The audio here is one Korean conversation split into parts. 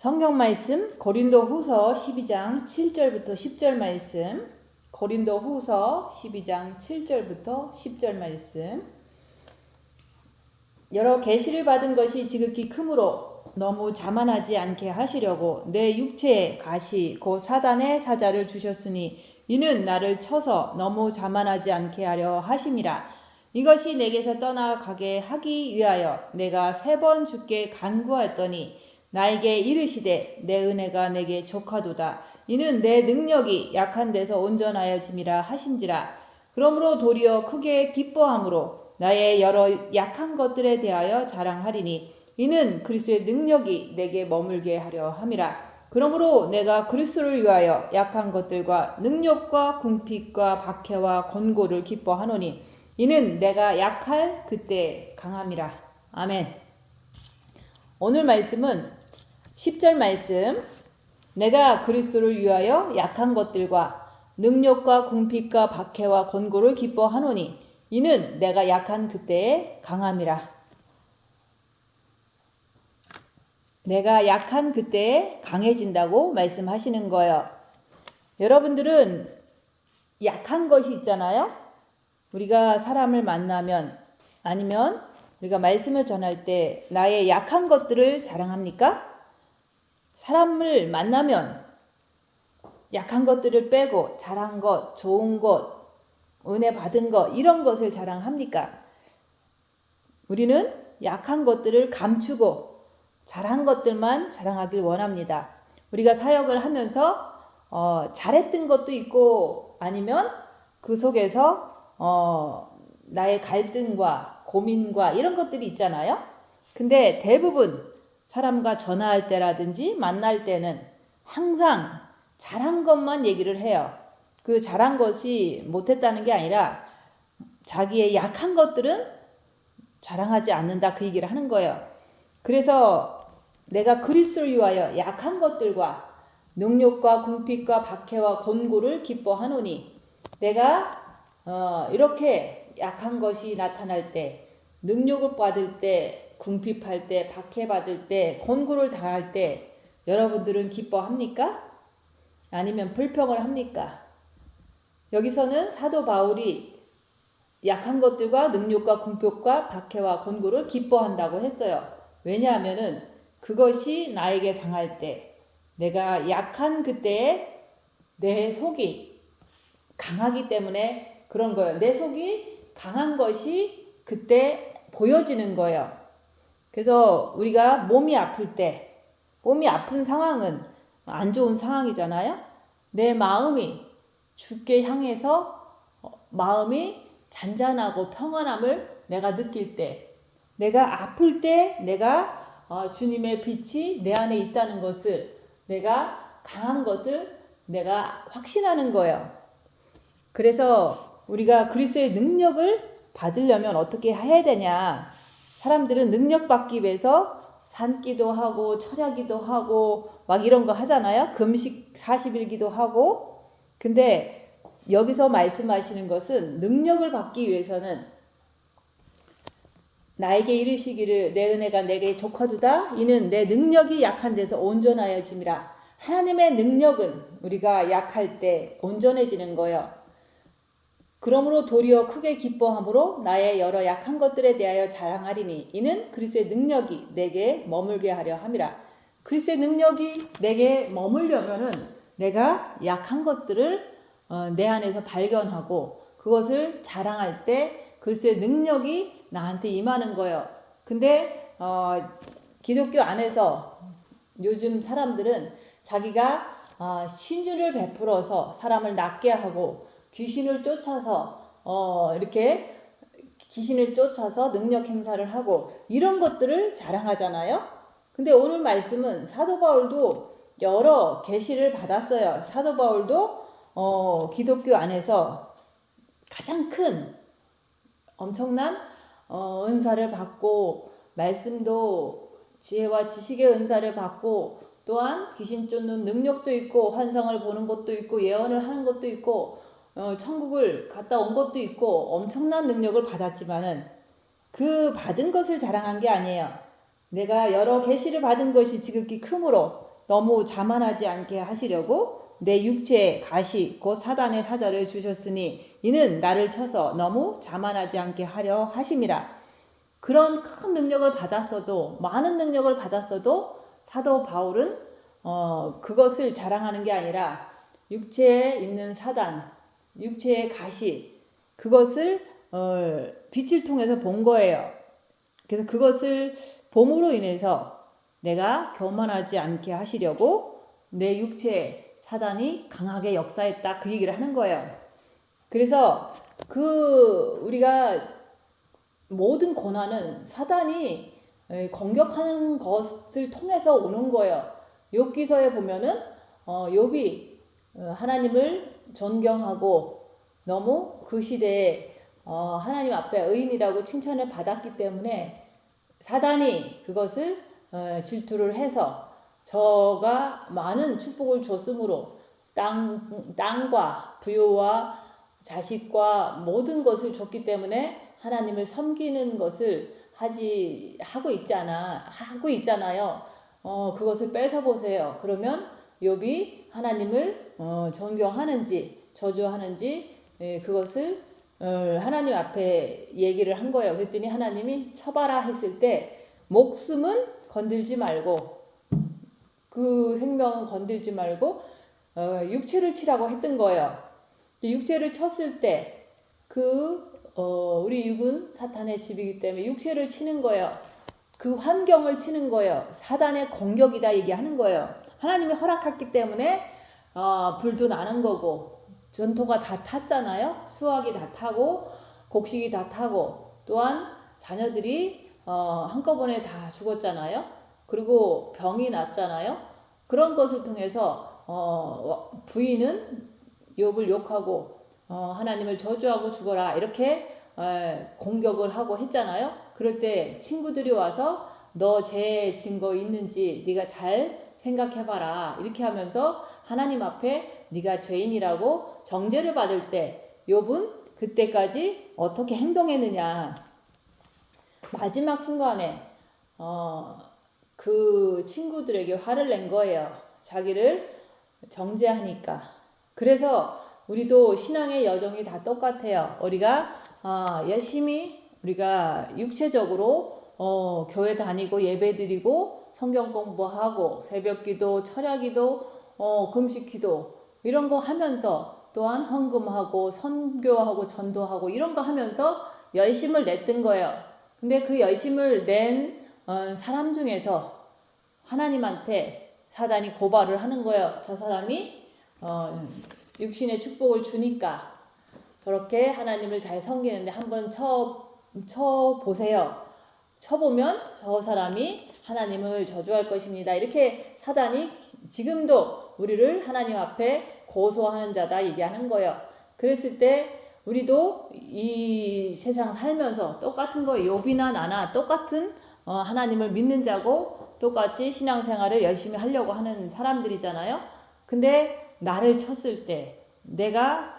성경 말씀 고린도후서 12장 7절부터 10절 말씀. 고린도후서 12장 7절부터 10절 말씀. 여러 계시를 받은 것이 지극히 크므로 너무 자만하지 않게 하시려고 내 육체에 가시 곧 사단의 사자를 주셨으니 이는 나를 쳐서 너무 자만하지 않게 하려 하심이라. 이것이 내게서 떠나가게 하기 위하여 내가 3번 주께 간구하였더니 나에게 이르시되 내 은혜가 내게 족하도다. 이는 내 능력이 약한 데서 온전하여짐이라 하신지라. 그러므로 도리어 크게 기뻐함으로 나의 여러 약한 것들에 대하여 자랑하리니 이는 그리스도의 능력이 내게 머물게 하려 함이라. 그러므로 내가 그리스도를 위하여 약한 것들과 능력과 궁핍과 박해와 권고를 기뻐하노니 이는 내가 약할 그때 강함이라. 아멘. 오늘 말씀은 10절 말씀. 내가 그리스도를 위하여 약한 것들과 능력과 궁핍과 박해와 권고를 기뻐하노니 이는 내가 약한 그때에 강함이라. 내가 약한 그때에 강해진다고 말씀하시는 거예요. 여러분들은 약한 것이 있잖아요. 우리가 사람을 만나면 아니면 우리가 말씀을 전할 때 나의 약한 것들을 자랑합니까? 사람을 만나면 약한 것들을 빼고 잘한 것, 좋은 것, 은혜 받은 것 이런 것을 자랑합니까? 우리는 약한 것들을 감추고 잘한 것들만 자랑하길 원합니다. 우리가 사역을 하면서 잘했던 것도 있고 아니면 그 속에서 나의 갈등과 고민과 이런 것들이 있잖아요. 근데 대부분 사람과 전화할 때라든지 만날 때는 항상 잘한 것만 얘기를 해요. 그 잘한 것이 못했다는 게 아니라 자기의 약한 것들은 자랑하지 않는다 그 얘기를 하는 거예요. 그래서 내가 그리스도를 위하여 약한 것들과 능력과 궁핍과 박해와 권고를 기뻐하노니 내가 이렇게 약한 것이 나타날 때 능력을 받을 때 궁핍할 때, 박해받을 때, 권고를 당할 때 여러분들은 기뻐합니까? 아니면 불평을 합니까? 여기서는 사도 바울이 약한 것들과 능력과 궁핍과 박해와 권고를 기뻐한다고 했어요. 왜냐하면은 그것이 나에게 당할 때 내가 약한 그때에 내 속이 강하기 때문에 그런 거예요. 내 속이 강한 것이 그때 보여지는 거예요. 그래서 우리가 몸이 아플 때, 몸이 아픈 상황은 안 좋은 상황이잖아요. 내 마음이 주께 향해서 마음이 잔잔하고 평안함을 내가 느낄 때, 내가 아플 때 내가 주님의 빛이 내 안에 있다는 것을, 내가 강한 것을 내가 확신하는 거예요. 그래서 우리가 그리스도의 능력을 받으려면 어떻게 해야 되냐? 사람들은 능력 받기 위해서 산기도 하고 철야기도 하고 막 이런 거 하잖아요. 금식 40일기도 하고. 근데 여기서 말씀하시는 것은 능력을 받기 위해서는 나에게 이르시기를 내 은혜가 내게 족하도다. 이는 내 능력이 약한 데서 온전하여짐이라. 하나님의 능력은 우리가 약할 때 온전해지는 거예요. 그러므로 도리어 크게 기뻐함으로 나의 여러 약한 것들에 대하여 자랑하리니 이는 그리스도의 능력이 내게 머물게 하려 함이라. 그리스도의 능력이 내게 머물려면은 내가 약한 것들을 내 안에서 발견하고 그것을 자랑할 때 그리스도의 능력이 나한테 임하는 거예요. 근데 기독교 안에서 요즘 사람들은 자기가 신주를 베풀어서 사람을 낫게 하고 귀신을 쫓아서 이렇게 귀신을 쫓아서 능력 행사를 하고 이런 것들을 자랑하잖아요. 근데 오늘 말씀은 사도 바울도 여러 계시를 받았어요. 사도 바울도 기독교 안에서 가장 큰 엄청난 은사를 받고 말씀도 지혜와 지식의 은사를 받고 또한 귀신 쫓는 능력도 있고 환상을 보는 것도 있고 예언을 하는 것도 있고 천국을 갔다 온 것도 있고 엄청난 능력을 받았지만은 그 받은 것을 자랑한 게 아니에요. 내가 여러 계시를 받은 것이 지극히 크므로 너무 자만하지 않게 하시려고 내 육체의 가시 곧 사단의 사자를 주셨으니 이는 나를 쳐서 너무 자만하지 않게 하려 하심이라. 그런 큰 능력을 받았어도 많은 능력을 받았어도 사도 바울은 그것을 자랑하는 게 아니라 육체에 있는 사단, 육체의 가시 그것을 빛을 통해서 본 거예요. 그래서 그것을 봄으로 인해서 내가 교만하지 않게 하시려고 내 육체에 사단이 강하게 역사했다 그 얘기를 하는 거예요. 그래서 우리가 모든 고난은 사단이 공격하는 것을 통해서 오는 거예요. 욥기서에 보면은 욥이 하나님을 존경하고 너무 그 시대에 하나님 앞에 의인이라고 칭찬을 받았기 때문에 사단이 그것을 질투를 해서 저가 많은 축복을 줬으므로 땅과 부요와 자식과 모든 것을 줬기 때문에 하나님을 섬기는 것을 하고 있잖아요. 그것을 뺏어 보세요. 그러면 욥이 하나님을 존경하는지 저주하는지 그것을 하나님 앞에 얘기를 한 거예요. 그랬더니 하나님이 쳐봐라 했을 때 목숨은 건들지 말고 그 생명은 건들지 말고 육체를 치라고 했던 거예요. 육체를 쳤을 때 우리 육은 사탄의 집이기 때문에 육체를 치는 거예요. 그 환경을 치는 거예요. 사단의 공격이다 얘기하는 거예요. 하나님이 허락했기 때문에 불도 나는 거고 전토가 다 탔잖아요. 수확이 다 타고 곡식이 다 타고 또한 자녀들이 한꺼번에 다 죽었잖아요. 그리고 병이 났잖아요. 그런 것을 통해서 부인은 욥을 욕하고 하나님을 저주하고 죽어라 이렇게 공격을 하고 했잖아요. 그럴 때 친구들이 와서 너 죄 증거 있는지 네가 잘 생각해봐라 이렇게 하면서 하나님 앞에 네가 죄인이라고 정죄를 받을 때 욥은 그때까지 어떻게 행동했느냐. 마지막 순간에 그 친구들에게 화를 낸 거예요. 자기를 정죄하니까. 그래서 우리도 신앙의 여정이 다 똑같아요. 우리가 열심히 우리가 육체적으로 교회 다니고 예배드리고 성경 공부하고 새벽기도, 철야기도, 금식기도 이런 거 하면서 또한 헌금하고 선교하고 전도하고 이런 거 하면서 열심을 냈던 거예요. 근데 그 열심을 낸 사람 중에서 하나님한테 사단이 고발을 하는 거예요. 저 사람이 육신의 축복을 주니까 저렇게 하나님을 잘 섬기는데 한번 쳐보세요. 쳐보면 저 사람이 하나님을 저주할 것입니다. 이렇게 사단이 지금도 우리를 하나님 앞에 고소하는 자다 얘기하는 거예요. 그랬을 때 우리도 이 세상 살면서 똑같은 거예요. 욥이나 나나 똑같은 하나님을 믿는 자고 똑같이 신앙생활을 열심히 하려고 하는 사람들이잖아요. 근데 나를 쳤을 때 내가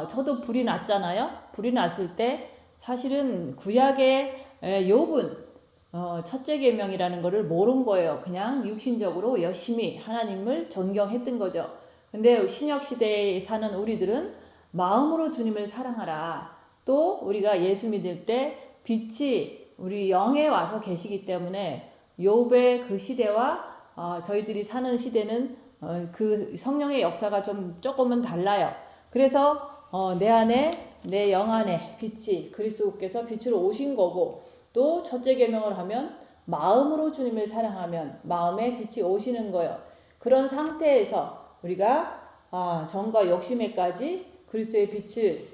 저도 불이 났잖아요. 불이 났을 때 사실은 구약의 욥은 첫째 계명이라는 것을 모른 거예요. 그냥 육신적으로 열심히 하나님을 존경했던 거죠. 근데 신약 시대에 사는 우리들은 마음으로 주님을 사랑하라. 또 우리가 예수 믿을 때 빛이 우리 영에 와서 계시기 때문에 욥의 그 시대와 저희들이 사는 시대는 그 성령의 역사가 조금은 달라요. 그래서 내 안에 내 영 안에 빛이 그리스도께서 빛으로 오신 거고 또 첫째 계명을 하면 마음으로 주님을 사랑하면 마음에 빛이 오시는 거예요. 그런 상태에서 우리가 정과 욕심에까지 그리스도의 빛을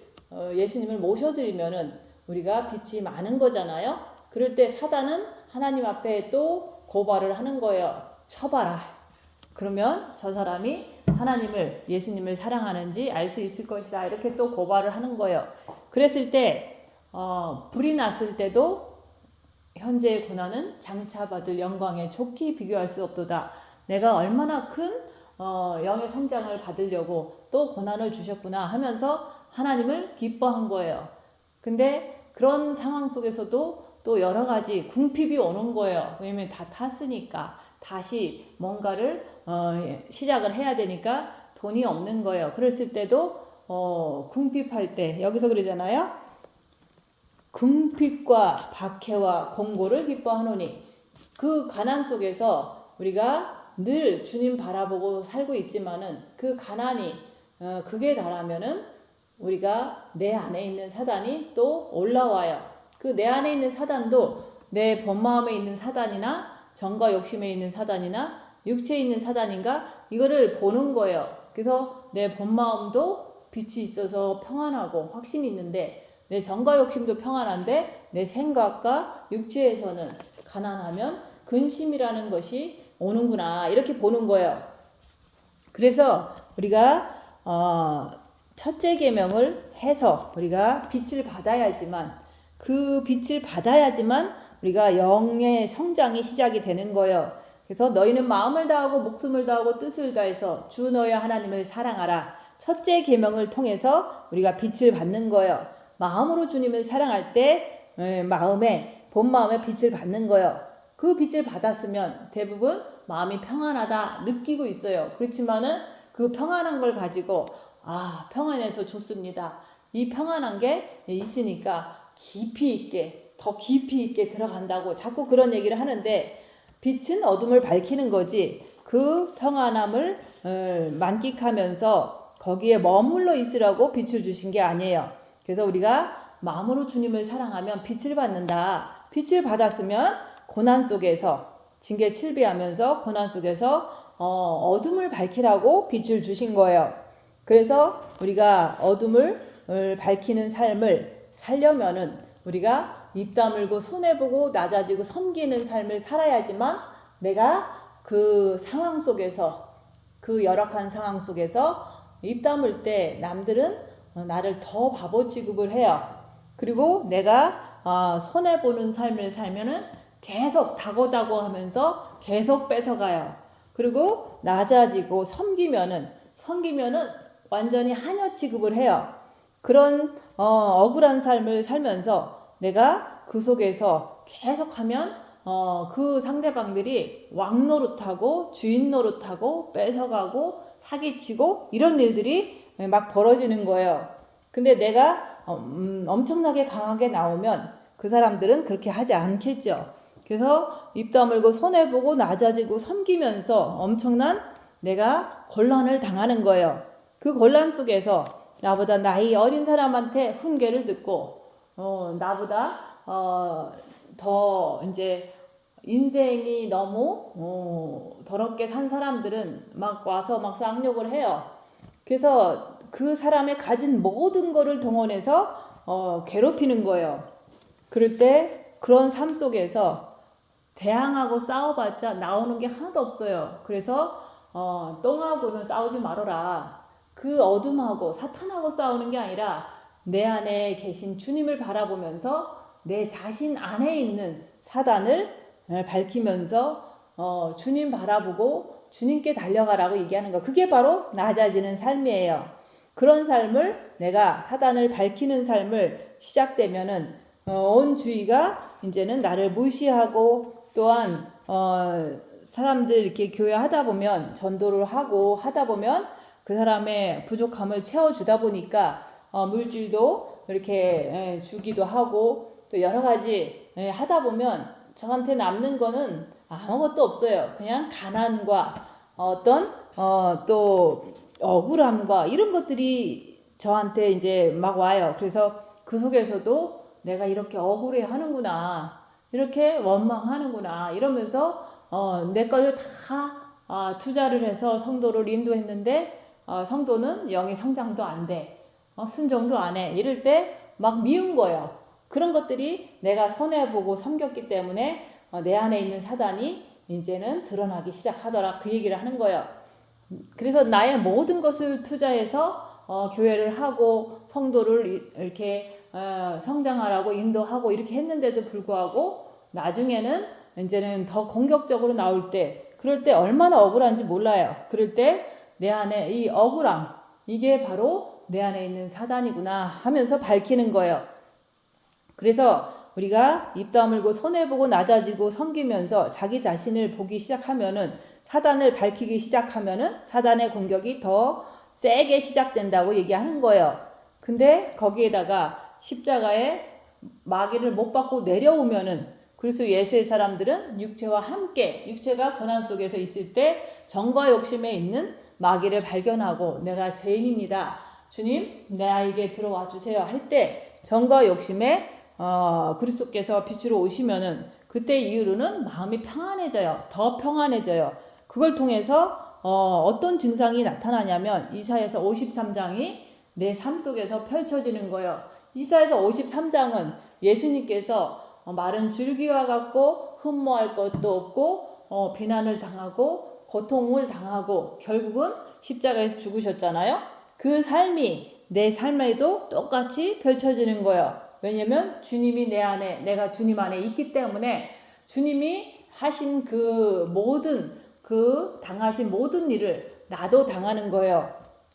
예수님을 모셔드리면은 우리가 빛이 많은 거잖아요. 그럴 때 사단은 하나님 앞에 또 고발을 하는 거예요. 쳐봐라. 그러면 저 사람이 하나님을 예수님을 사랑하는지 알 수 있을 것이다. 이렇게 또 고발을 하는 거예요. 그랬을 때 불이 났을 때도 현재의 고난은 장차 받을 영광에 좋게 비교할 수 없도다. 내가 얼마나 큰 영의 성장을 받으려고 또 고난을 주셨구나 하면서 하나님을 기뻐한 거예요. 근데 그런 상황 속에서도 또 여러 가지 궁핍이 오는 거예요. 왜냐면 다 탔으니까. 다시 뭔가를 시작을 해야 되니까 돈이 없는 거예요. 그랬을 때도 궁핍할 때 여기서 그러잖아요. 궁핍과 박해와 공고를 기뻐하노니 그 가난 속에서 우리가 늘 주님 바라보고 살고 있지만은 그 가난이 극에 달하면은 우리가 내 안에 있는 사단이 또 올라와요. 그 내 안에 있는 사단도 내 본마음에 있는 사단이나 정과 욕심에 있는 사단이나 육체에 있는 사단인가 이거를 보는 거예요. 그래서 내 본마음도 빛이 있어서 평안하고 확신이 있는데 내 정과 욕심도 평안한데 내 생각과 육체에서는 가난하면 근심이라는 것이 오는구나 이렇게 보는 거예요. 그래서 우리가 첫째 계명을 해서 우리가 빛을 받아야지만 그 빛을 받아야지만 우리가 영의 성장이 시작이 되는 거예요. 그래서 너희는 마음을 다하고 목숨을 다하고 뜻을 다해서 주 너희 하나님을 사랑하라. 첫째 계명을 통해서 우리가 빛을 받는 거예요. 마음으로 주님을 사랑할 때 마음에 본 마음에 빛을 받는 거예요. 그 빛을 받았으면 대부분 마음이 평안하다 느끼고 있어요. 그렇지만은 그 평안한 걸 가지고 평안해서 좋습니다. 이 평안한 게 있으니까 깊이 있게 더 깊이 있게 들어간다고 자꾸 그런 얘기를 하는데 빛은 어둠을 밝히는 거지 그 평안함을 만끽하면서 거기에 머물러 있으라고 빛을 주신 게 아니에요. 그래서 우리가 마음으로 주님을 사랑하면 빛을 받는다. 빛을 받았으면 고난 속에서 징계 칠비하면서 고난 속에서 어둠을 밝히라고 빛을 주신 거예요. 그래서 우리가 어둠을 밝히는 삶을 살려면은 우리가 입 다물고 손해보고 낮아지고 섬기는 삶을 살아야지만 내가 그 상황 속에서 그 열악한 상황 속에서 입 다물 때 남들은 나를 더 바보 취급을 해요. 그리고 내가 손해보는 삶을 살면은 계속 다고다고 하면서 계속 뺏어가요. 그리고 낮아지고 섬기면은 완전히 하녀 취급을 해요. 그런 억울한 삶을 살면서 내가 그 속에서 계속하면 그 상대방들이 왕 노릇하고 주인 노릇하고 뺏어가고 사기치고 이런 일들이 막 벌어지는 거예요. 근데 내가 엄청나게 강하게 나오면 그 사람들은 그렇게 하지 않겠죠. 그래서 입 다물고 손해보고 낮아지고 섬기면서 엄청난 내가 곤란을 당하는 거예요. 그 곤란 속에서 나보다 나이 어린 사람한테 훈계를 듣고 나보다 더 이제 인생이 너무 더럽게 산 사람들은 막 와서 막 쌍욕을 해요. 그래서 그 사람의 가진 모든 거를 동원해서 괴롭히는 거예요. 그럴 때 그런 삶 속에서 대항하고 싸워봤자 나오는 게 하나도 없어요. 그래서 똥하고는 싸우지 말아라. 그 어둠하고 사탄하고 싸우는 게 아니라 내 안에 계신 주님을 바라보면서 내 자신 안에 있는 사단을 밝히면서 주님 바라보고 주님께 달려가라고 얘기하는 거. 그게 바로 낮아지는 삶이에요. 그런 삶을 내가 사단을 밝히는 삶을 시작되면은 온 주위가 이제는 나를 무시하고 또한 사람들 이렇게 교회 하다 보면 전도를 하고 하다 보면 그 사람의 부족함을 채워주다 보니까 물질도 이렇게 주기도 하고 또 여러 가지 하다 보면 저한테 남는 거는 아무것도 없어요. 그냥 가난과 어떤 또 억울함과 이런 것들이 저한테 이제 막 와요. 그래서 그 속에서도 내가 이렇게 억울해 하는구나, 이렇게 원망하는구나 이러면서 내 걸 다 투자를 해서 성도를 인도했는데 성도는 영의 성장도 안 돼, 순종도 안 해. 이럴 때 막 미운 거예요. 그런 것들이 내가 손해보고 섬겼기 때문에 내 안에 있는 사단이 이제는 드러나기 시작하더라, 그 얘기를 하는 거예요. 그래서 나의 모든 것을 투자해서 교회를 하고 성도를 이렇게 성장하라고 인도하고 이렇게 했는데도 불구하고 나중에는 이제는 더 공격적으로 나올 때, 그럴 때 얼마나 억울한지 몰라요. 그럴 때 내 안에 이 억울함, 이게 바로 내 안에 있는 사단이구나 하면서 밝히는 거예요. 그래서 우리가 입 다물고 손해보고 낮아지고 섬기면서 자기 자신을 보기 시작하면은 사단을 밝히기 시작하면은 사단의 공격이 더 세게 시작된다고 얘기하는 거예요. 근데 거기에다가 십자가에 마귀를 못 받고 내려오면은 그리스도 예수의 사람들은 육체와 함께 육체가 고난 속에서 있을 때 정과 욕심에 있는 마귀를 발견하고 내가 죄인입니다. 주님 나에게 들어와 주세요 할 때 정과 욕심에 그리스도께서 빛으로 오시면은 그때 이후로는 마음이 평안해져요. 더 평안해져요. 그걸 통해서 어떤 증상이 나타나냐면 이사야서 53장이 내 삶 속에서 펼쳐지는 거예요. 이사야서 53장은 예수님께서 마른 줄기와 같고 흠모할 것도 없고 비난을 당하고 고통을 당하고 결국은 십자가에서 죽으셨잖아요. 그 삶이 내 삶에도 똑같이 펼쳐지는 거예요. 왜냐면 주님이 내 안에 내가 주님 안에 있기 때문에 주님이 하신 그 모든 그 당하신 모든 일을 나도 당하는 거예요.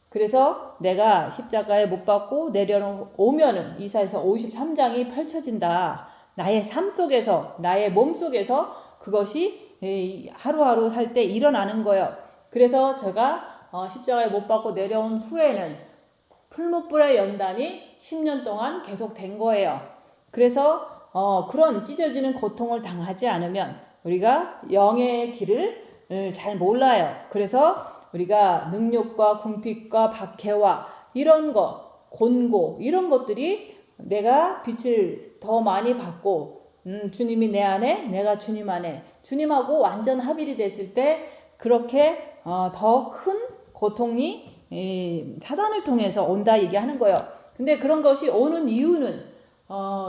그래서 내가 십자가에 못 박고 내려오면은 이사야서 53장이 펼쳐진다. 나의 삶 속에서 나의 몸 속에서 그것이 하루하루 살 때 일어나는 거예요. 그래서 제가 십자가에 못 박고 내려온 후에는 풀무불의 연단이 10년 동안 계속된 거예요. 그래서 그런 찢어지는 고통을 당하지 않으면 우리가 영의 길을 잘 몰라요. 그래서 우리가 능욕과 궁핍과 박해와 이런 거, 곤고 이런 것들이 내가 빛을 더 많이 받고 주님이 내 안에 내가 주님 안에 주님하고 완전 합일이 됐을 때 그렇게 더 큰 고통이 사단을 통해서 온다 얘기하는 거예요. 근데 그런 것이 오는 이유는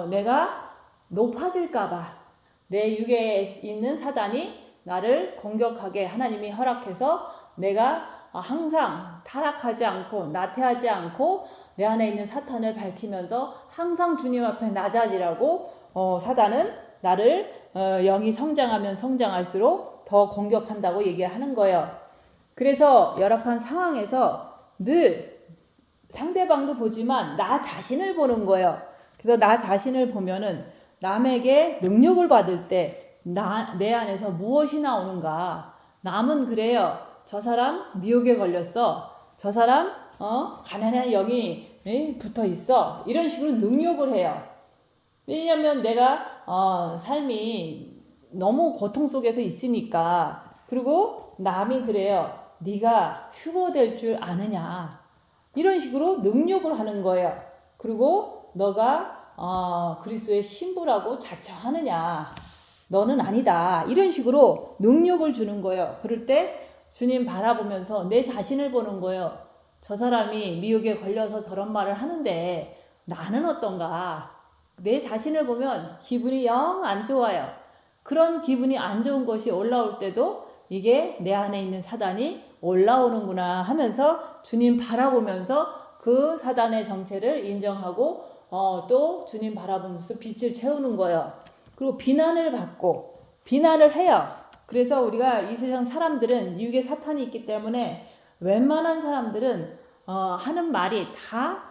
내가 높아질까봐 내 육에 있는 사단이 나를 공격하게 하나님이 허락해서 내가 항상 타락하지 않고 나태하지 않고 내 안에 있는 사탄을 밝히면서 항상 주님 앞에 낮아지라고 사단은 나를 영이 성장하면 성장할수록 더 공격한다고 얘기하는 거예요. 그래서 열악한 상황에서 늘 상대방도 보지만 나 자신을 보는 거예요. 그래서 나 자신을 보면은 남에게 능력을 받을 때 내 안에서 무엇이 나오는가. 남은 그래요. 저 사람 미혹에 걸렸어. 저 사람 가난한 영이 붙어 있어. 이런 식으로 능욕을 해요. 왜냐하면 내가 삶이 너무 고통 속에서 있으니까. 그리고 남이 그래요. 네가 휴거 될 줄 아느냐. 이런 식으로 능욕을 하는 거예요. 그리고 너가 그리스도의 신부라고 자처하느냐. 너는 아니다. 이런 식으로 능욕을 주는 거예요. 그럴 때 주님 바라보면서 내 자신을 보는 거예요. 저 사람이 미혹에 걸려서 저런 말을 하는데 나는 어떤가? 내 자신을 보면 기분이 영 안 좋아요. 그런 기분이 안 좋은 것이 올라올 때도 이게 내 안에 있는 사단이 올라오는구나 하면서 주님 바라보면서 그 사단의 정체를 인정하고 또 주님 바라보면서 빛을 채우는 거예요. 그리고 비난을 받고 비난을 해요. 그래서 우리가 이 세상 사람들은 육에 사탄이 있기 때문에 웬만한 사람들은 하는 말이 다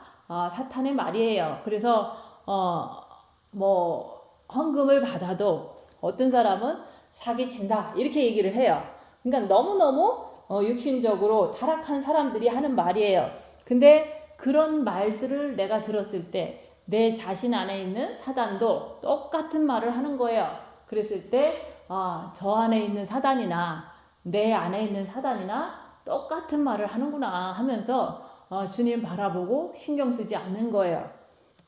사탄의 말이에요. 그래서 뭐 헌금을 받아도 어떤 사람은 사기친다 이렇게 얘기를 해요. 그러니까 너무너무 육신적으로 타락한 사람들이 하는 말이에요. 근데 그런 말들을 내가 들었을 때 내 자신 안에 있는 사단도 똑같은 말을 하는 거예요. 그랬을 때 저 안에 있는 사단이나 내 안에 있는 사단이나 똑같은 말을 하는구나 하면서 주님 바라보고 신경 쓰지 않는 거예요.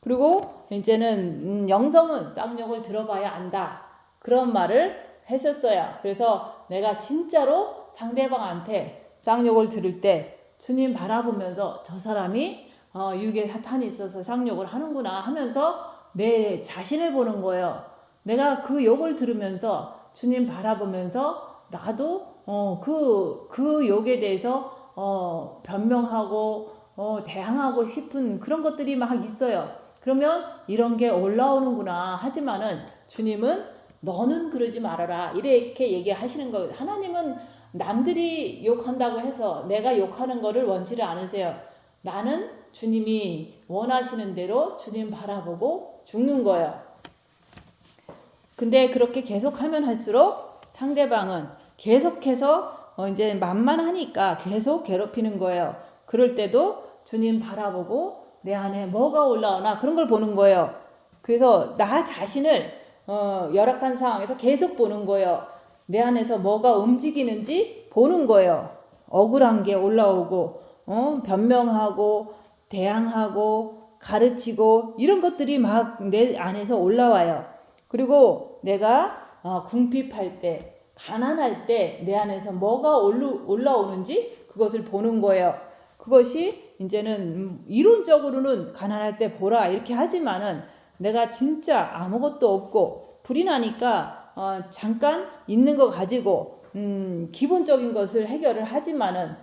그리고 이제는 영성은 쌍욕을 들어봐야 안다. 그런 말을 했었어요. 그래서 내가 진짜로 상대방한테 쌍욕을 들을 때 주님 바라보면서 저 사람이 육에 사탄이 있어서 쌍욕을 하는구나 하면서 내 자신을 보는 거예요. 내가 그 욕을 들으면서 주님 바라보면서 나도 그 욕에 대해서 변명하고 대항하고 싶은 그런 것들이 막 있어요. 그러면 이런 게 올라오는구나 하지만은 주님은 너는 그러지 말아라 이렇게 얘기하시는 거예요. 하나님은 남들이 욕한다고 해서 내가 욕하는 거를 원치를 않으세요. 나는 주님이 원하시는 대로 주님 바라보고 죽는 거예요. 근데 그렇게 계속하면 할수록 상대방은 계속해서 이제 만만하니까 계속 괴롭히는 거예요. 그럴 때도 주님 바라보고 내 안에 뭐가 올라오나 그런 걸 보는 거예요. 그래서 나 자신을 열악한 상황에서 계속 보는 거예요. 내 안에서 뭐가 움직이는지 보는 거예요. 억울한 게 올라오고 변명하고 대항하고 가르치고 이런 것들이 막 내 안에서 올라와요. 그리고 내가 궁핍할 때 가난할 때 내 안에서 뭐가 올라오는지 그것을 보는 거예요. 그것이 이제는 이론적으로는 가난할 때 보라 이렇게 하지만은 내가 진짜 아무것도 없고 불이 나니까 잠깐 있는 거 가지고 기본적인 것을 해결을 하지만은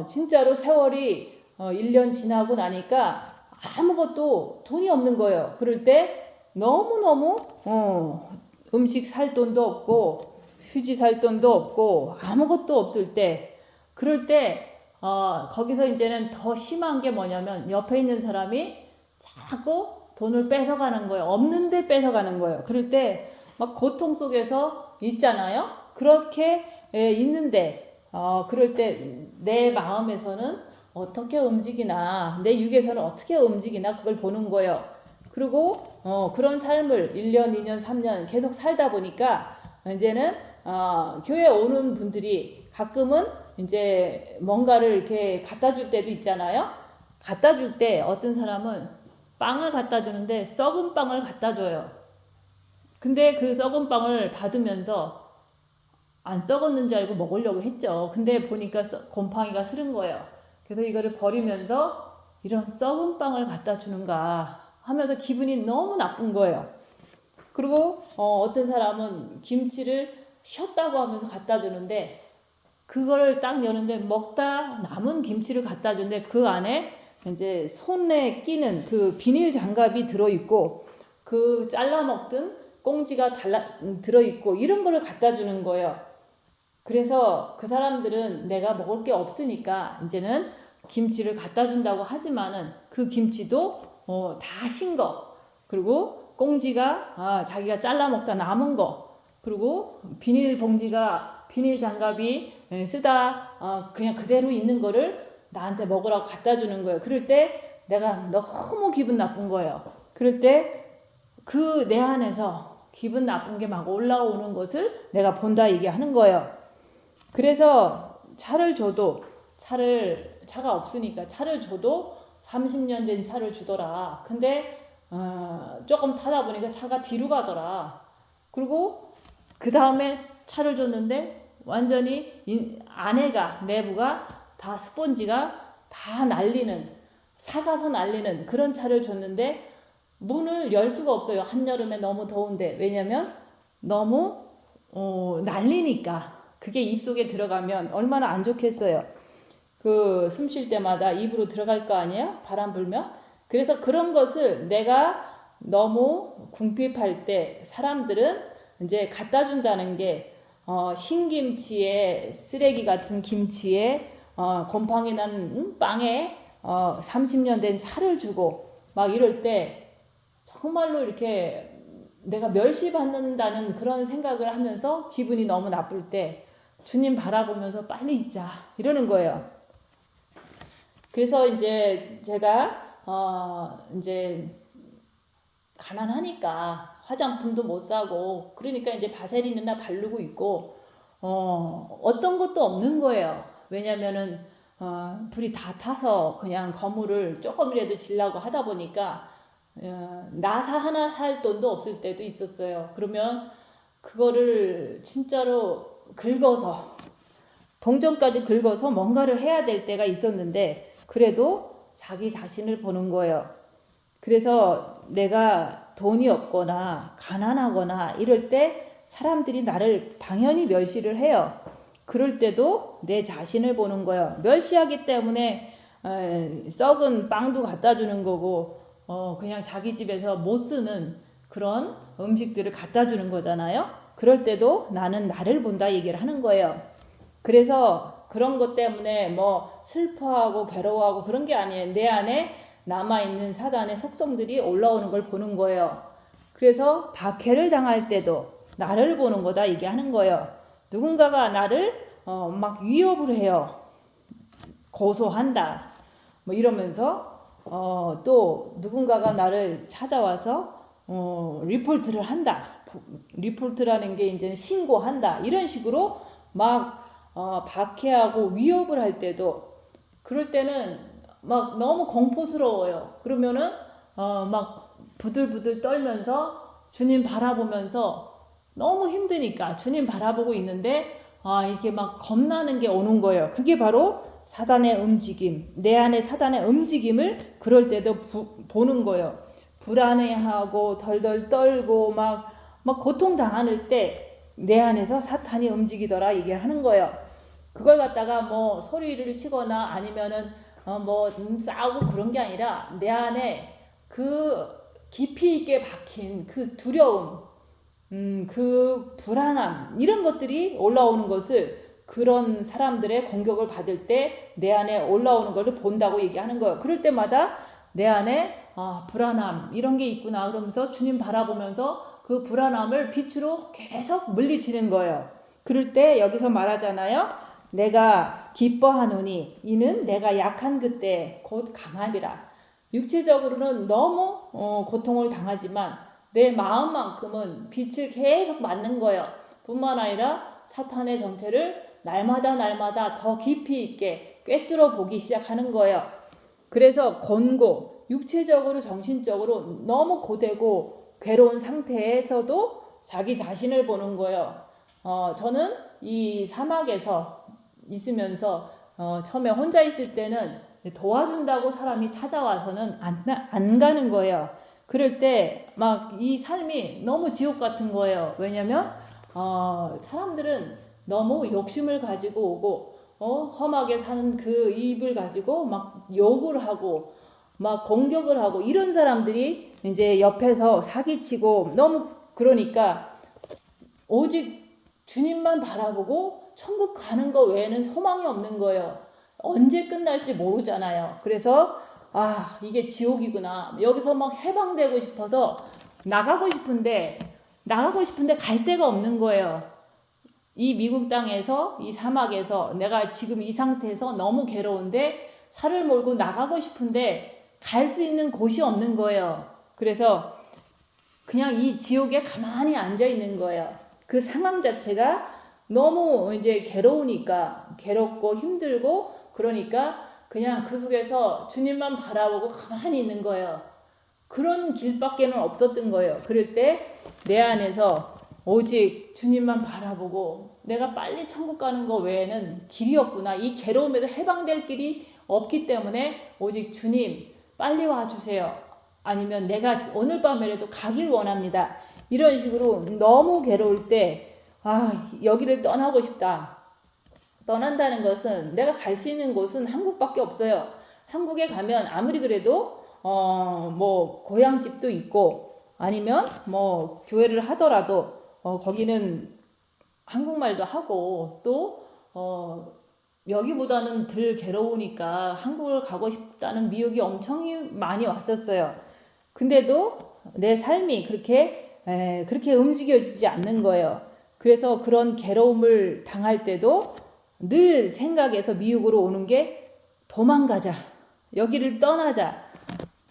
진짜로 세월이 1년 지나고 나니까 아무것도 돈이 없는 거예요. 그럴 때 너무너무 음식 살 돈도 없고 휴지 살 돈도 없고 아무것도 없을 때 그럴 때 거기서 이제는 더 심한 게 뭐냐면 옆에 있는 사람이 자꾸 돈을 뺏어가는 거예요. 없는데 뺏어가는 거예요. 그럴 때 막 고통 속에서 있잖아요. 그렇게 있는데 그럴 때 내 마음에서는 어떻게 움직이나 내 육에서는 어떻게 움직이나 그걸 보는 거예요. 그리고 그런 삶을 1년, 2년, 3년 계속 살다 보니까 이제는 교회 오는 분들이 가끔은 이제 뭔가를 이렇게 갖다 줄 때도 있잖아요. 갖다 줄 때 어떤 사람은 빵을 갖다 주는데 썩은 빵을 갖다 줘요. 근데 그 썩은 빵을 받으면서 안 썩었는 줄 알고 먹으려고 했죠. 근데 보니까 곰팡이가 스른 거예요. 그래서 이거를 버리면서 이런 썩은 빵을 갖다 주는가 하면서 기분이 너무 나쁜 거예요. 그리고 어떤 사람은 김치를 쉬었다고 하면서 갖다 주는데 그거를 딱 여는데 먹다 남은 김치를 갖다 주는데 그 안에 이제 손에 끼는 그 비닐 장갑이 들어있고 그 잘라 먹던 꽁지가 들어있고 이런 거를 갖다 주는 거예요. 그래서 그 사람들은 내가 먹을 게 없으니까 이제는 김치를 갖다 준다고 하지만은 그 김치도 다 신 거 그리고 꽁지가 자기가 잘라 먹다 남은 거 그리고 비닐 장갑이 쓰다 그냥 그대로 있는 거를 나한테 먹으라고 갖다 주는 거예요. 그럴 때 내가 너무 기분 나쁜 거예요. 그럴 때 그 내 안에서 기분 나쁜 게 막 올라오는 것을 내가 본다 얘기하는 거예요. 그래서 차를 줘도 차가 없으니까 차를 줘도 30년 된 차를 주더라. 근데 조금 타다 보니까 차가 뒤로 가더라. 그리고 그 다음에 차를 줬는데 완전히 안에가 내부가 다 스펀지가 다 날리는 사가서 날리는 그런 차를 줬는데 문을 열 수가 없어요. 한여름에 너무 더운데. 왜냐면 너무 날리니까 그게 입속에 들어가면 얼마나 안 좋겠어요. 그 숨 쉴 때마다 입으로 들어갈 거 아니에요? 바람 불면. 그래서 그런 것을 내가 너무 궁핍할 때 사람들은 이제 갖다 준다는 게 흰김치에 쓰레기 같은 김치에 곰팡이 난 빵에 30년 된 차를 주고 막 이럴 때 정말로 이렇게 내가 멸시받는다는 그런 생각을 하면서 기분이 너무 나쁠 때 주님 바라보면서 빨리 잊자 이러는 거예요. 그래서 이제 제가 이제 가난하니까 화장품도 못 사고 그러니까 이제 바세린이나 바르고 있고 어떤 것도 없는 거예요. 왜냐면은 불이 다 타서 그냥 거물을 조금이라도 질라고 하다 보니까 나사 하나 살 돈도 없을 때도 있었어요. 그러면 그거를 진짜로 긁어서 동전까지 긁어서 뭔가를 해야 될 때가 있었는데 그래도 자기 자신을 보는 거예요. 그래서 내가 돈이 없거나 가난하거나 이럴 때 사람들이 나를 당연히 멸시를 해요. 그럴 때도 내 자신을 보는 거예요. 멸시하기 때문에 썩은 빵도 갖다 주는 거고 그냥 자기 집에서 못 쓰는 그런 음식들을 갖다 주는 거잖아요. 그럴 때도 나는 나를 본다 얘기를 하는 거예요. 그래서 그런 것 때문에 뭐 슬퍼하고 괴로워하고 그런 게 아니에요. 내 안에 남아있는 사단의 속성들이 올라오는 걸 보는 거예요. 그래서 박해를 당할 때도 나를 보는 거다 이게 하는 거예요. 누군가가 나를 막 위협을 해요. 고소한다. 뭐 이러면서 또 누군가가 나를 찾아와서 리포트를 한다. 리포트라는 게 이제 신고한다. 이런 식으로 막 박해하고 위협을 할 때도 그럴 때는 막 너무 공포스러워요. 그러면은 막 부들부들 떨면서 주님 바라보면서 너무 힘드니까 주님 바라보고 있는데 이렇게 막 겁나는 게 오는 거예요. 그게 바로 사단의 움직임, 내 안에 사단의 움직임을 그럴 때도 보는 거예요. 불안해하고 덜덜 떨고 막 고통당할 때 내 안에서 사탄이 움직이더라 이게 하는 거예요. 그걸 갖다가 뭐 소리를 치거나 아니면은 뭐 싸우고 그런 게 아니라 내 안에 그 깊이 있게 박힌 그 두려움, 그 불안함 이런 것들이 올라오는 것을 그런 사람들의 공격을 받을 때 내 안에 올라오는 것을 본다고 얘기하는 거예요. 그럴 때마다 내 안에 불안함 이런 게 있구나 그러면서 주님 바라보면서 그 불안함을 빛으로 계속 물리치는 거예요. 그럴 때 여기서 말하잖아요. 내가 기뻐하노니 이는 내가 약한 그때 곧 강함이라. 육체적으로는 너무 고통을 당하지만 내 마음만큼은 빛을 계속 맞는 거예요. 뿐만 아니라 사탄의 정체를 날마다 더 깊이 있게 꿰뚫어 보기 시작하는 거예요. 그래서 권고, 육체적으로 정신적으로 너무 고되고 괴로운 상태에서도 자기 자신을 보는 거예요. 저는 이 사막에서 있으면서 처음에 혼자 있을 때는 도와준다고 사람이 찾아와서는 안 가는 거예요. 그럴 때 막 이 삶이 너무 지옥 같은 거예요. 왜냐면 사람들은 너무 욕심을 가지고 오고 험하게 사는 그 입을 가지고 막 욕을 하고 막 공격을 하고 이런 사람들이 이제 옆에서 사기치고 너무 그러니까 오직 주님만 바라보고 천국 가는 거 외에는 소망이 없는 거예요. 언제 끝날지 모르잖아요. 그래서 이게 지옥이구나. 여기서 막 해방되고 싶어서 나가고 싶은데 갈 데가 없는 거예요. 이 미국 땅에서 이 사막에서 내가 지금 이 상태에서 너무 괴로운데 살을 몰고 나가고 싶은데 갈 수 있는 곳이 없는 거예요. 그래서 그냥 이 지옥에 가만히 앉아 있는 거예요. 그 상황 자체가 너무 이제 괴롭고 힘들고 그러니까 그냥 그 속에서 주님만 바라보고 가만히 있는 거예요. 그런 길밖에는 없었던 거예요. 그럴 때 내 안에서 오직 주님만 바라보고 내가 빨리 천국 가는 거 외에는 길이 없구나. 이 괴로움에서 해방될 길이 없기 때문에 오직 주님 빨리 와주세요. 아니면 내가 오늘 밤에라도 가길 원합니다. 이런 식으로 너무 괴로울 때 여기를 떠나고 싶다. 떠난다는 것은 내가 갈 수 있는 곳은 한국밖에 없어요. 한국에 가면 아무리 그래도 뭐 고향집도 있고 아니면 뭐 교회를 하더라도 거기는 한국말도 하고 또 여기보다는 덜 괴로우니까 한국을 가고 싶다는 미혹이 엄청 많이 왔었어요. 근데도 내 삶이 그렇게 움직여지지 않는 거예요. 그래서 그런 괴로움을 당할 때도 늘 생각에서 미혹으로 오는 게 도망가자. 여기를 떠나자.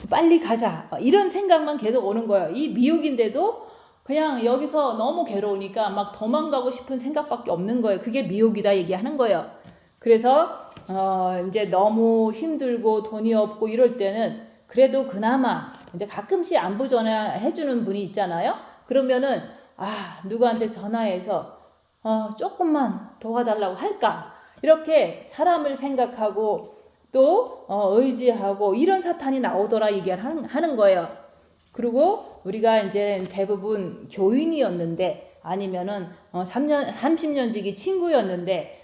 빨리 가자. 이런 생각만 계속 오는 거예요. 이 미혹인데도 그냥 여기서 너무 괴로우니까 막 도망가고 싶은 생각밖에 없는 거예요. 그게 미혹이다 얘기하는 거예요. 그래서 이제 너무 힘들고 돈이 없고 이럴 때는 그래도 그나마 이제 가끔씩 안부 전화해 주는 분이 있잖아요. 그러면은 누구한테 전화해서 조금만 도와달라고 할까? 이렇게 사람을 생각하고 또 의지하고 이런 사탄이 나오더라 얘기를 하는 거예요. 그리고 우리가 이제 대부분 교인이었는데 아니면은 30년 지기 친구였는데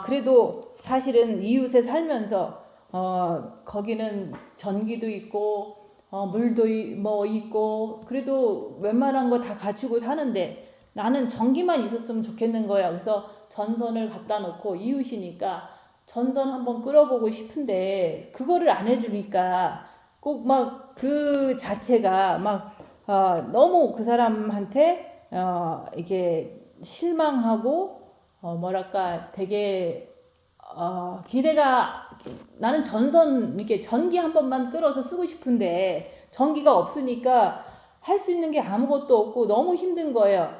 그래도 사실은 이웃에 살면서 거기는 전기도 있고 물도 뭐 있고 그래도 웬만한 거 다 갖추고 사는데 나는 전기만 있었으면 좋겠는 거야. 그래서 전선을 갖다 놓고 이웃이니까 전선 한번 끌어보고 싶은데 그거를 안 해주니까 꼭 막 그 자체가 막 너무 그 사람한테 이게 실망하고 뭐랄까 되게 기대가 나는 전선 이렇게 전기 한 번만 끌어서 쓰고 싶은데 전기가 없으니까 할 수 있는 게 아무것도 없고 너무 힘든 거예요.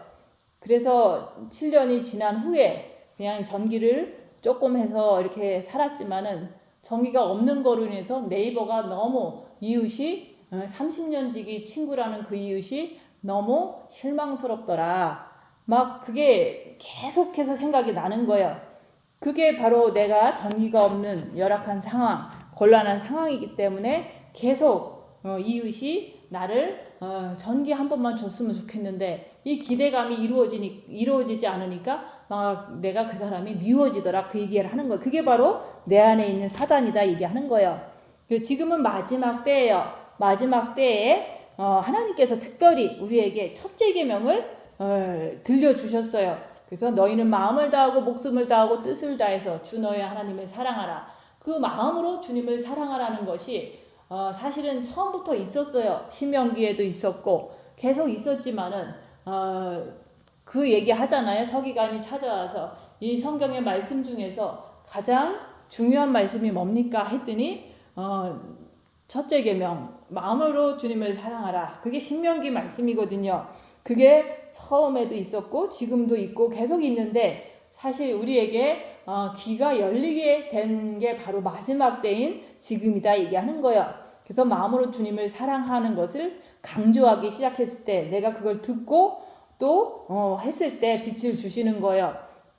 그래서 7년이 지난 후에 그냥 전기를 조금 해서 이렇게 살았지만은 전기가 없는 거로 인해서 네이버가 너무 이웃이 30년 지기 친구라는 그 이웃이 너무 실망스럽더라. 막 그게 계속해서 생각이 나는 거예요. 그게 바로 내가 전기가 없는 열악한 상황, 곤란한 상황이기 때문에 계속 이웃이 나를 전기 한 번만 줬으면 좋겠는데 이 기대감이 이루어지지 않으니까 막 내가 그 사람이 미워지더라 그 얘기를 하는 거예요. 그게 바로 내 안에 있는 사단이다 얘기하는 거예요. 지금은 마지막 때예요. 마지막 때에 하나님께서 특별히 우리에게 첫째 계명을 들려주셨어요. 그래서 너희는 마음을 다하고 목숨을 다하고 뜻을 다해서 주 너의 하나님을 사랑하라. 그 마음으로 주님을 사랑하라는 것이 사실은 처음부터 있었어요. 신명기에도 있었고 계속 있었지만은 그 얘기 하잖아요. 서기관이 찾아와서 이 성경의 말씀 중에서 가장 중요한 말씀이 뭡니까 했더니 첫째 계명 마음으로 주님을 사랑하라. 그게 신명기 말씀이거든요. 그게 처음에도 있었고 지금도 있고 계속 있는데 사실 우리에게 귀가 열리게 된 게 바로 마지막 때인 지금이다 얘기하는 거예요. 그래서 마음으로 주님을 사랑하는 것을 강조하기 시작했을 때 내가 그걸 듣고 또 했을 때 빛을 주시는 거예요.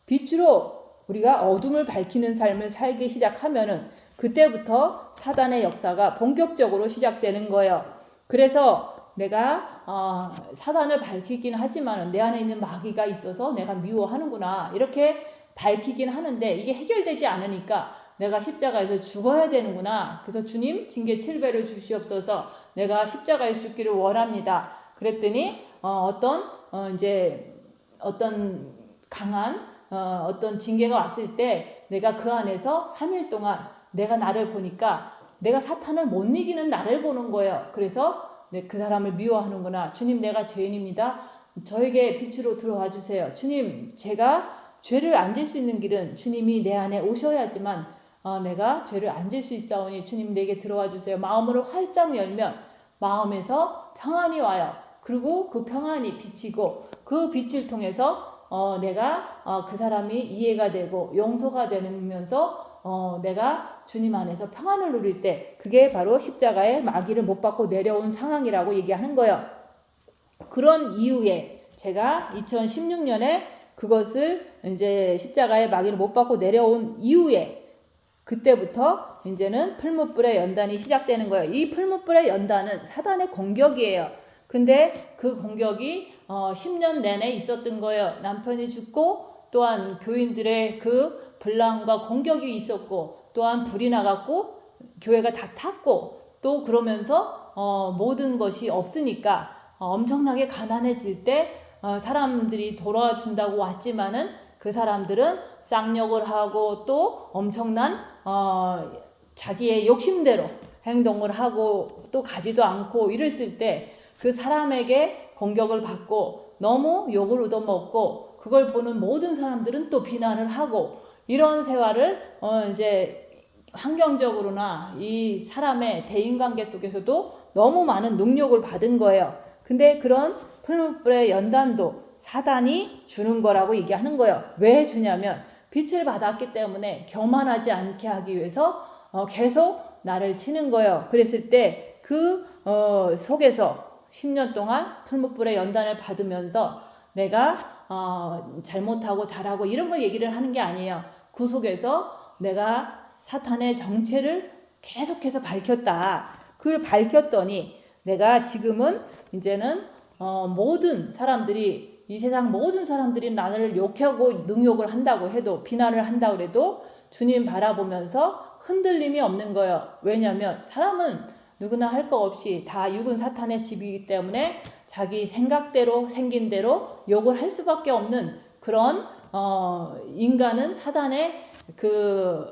빛으로 우리가 어둠을 밝히는 삶을 살기 시작하면은 그때부터 사단의 역사가 본격적으로 시작되는 거예요. 그래서 내가 사단을 밝히긴 하지만 내 안에 있는 마귀가 있어서 내가 미워하는구나 이렇게 밝히긴 하는데 이게 해결되지 않으니까 내가 십자가에서 죽어야 되는구나. 그래서 주님 징계 7배를 주시옵소서. 내가 십자가에 죽기를 원합니다. 그랬더니 이제 어떤 강한 어떤 징계가 왔을 때 내가 그 안에서 3일 동안 내가 나를 보니까 내가 사탄을 못 이기는 나를 보는 거예요. 그래서 그 사람을 미워하는구나. 주님 내가 죄인입니다. 저에게 빛으로 들어와 주세요. 주님 제가 죄를 안 질 수 있는 길은 주님이 내 안에 오셔야지만 내가 죄를 안 질 수 있사오니 주님 내게 들어와 주세요. 마음으로 활짝 열면 마음에서 평안이 와요. 그리고 그 평안이 빛이고 그 빛을 통해서 내가 그 사람이 이해가 되고 용서가 되면서 내가 주님 안에서 평안을 누릴 때 그게 바로 십자가에 마귀를 못 받고 내려온 상황이라고 얘기하는 거예요. 그런 이후에 제가 2016년에 그것을 이제 십자가에 마귀를 못 받고 내려온 이후에 그때부터 이제는 풀무불의 연단이 시작되는 거예요. 이 풀무불의 연단은 사단의 공격이에요. 근데 그 공격이 10년 내내 있었던 거예요. 남편이 죽고 또한 교인들의 그 분란과 공격이 있었고 또한 불이 나갔고 교회가 다 탔고 또 그러면서 모든 것이 없으니까 엄청나게 가난해질 때 사람들이 돌아준다고 왔지만은 그 사람들은 쌍욕을 하고 또 엄청난 자기의 욕심대로 행동을 하고 또 가지도 않고 이랬을 때 그 사람에게 공격을 받고 너무 욕을 얻어먹고 그걸 보는 모든 사람들은 또 비난을 하고 이런 생활을 이제 환경적으로나 이 사람의 대인관계 속에서도 너무 많은 능욕을 받은 거예요. 근데 그런 풀무불의 연단도 사단이 주는 거라고 얘기하는 거예요. 왜 주냐면 빛을 받았기 때문에 교만하지 않게 하기 위해서 계속 나를 치는 거예요. 그랬을 때 그 속에서 10년 동안 풀무불의 연단을 받으면서 내가 잘못하고 잘하고 이런 걸 얘기를 하는 게 아니에요. 그 속에서 내가 사탄의 정체를 계속해서 밝혔다. 그걸 밝혔더니 내가 지금은 이제는 모든 사람들이 이 세상 모든 사람들이 나를 욕하고 능욕을 한다고 해도 비난을 한다고 해도 주님 바라보면서 흔들림이 없는 거예요. 왜냐하면 사람은 누구나 할 거 없이 다 육은 사탄의 집이기 때문에 자기 생각대로 생긴 대로 욕을 할 수밖에 없는 그런 인간은 사단의 그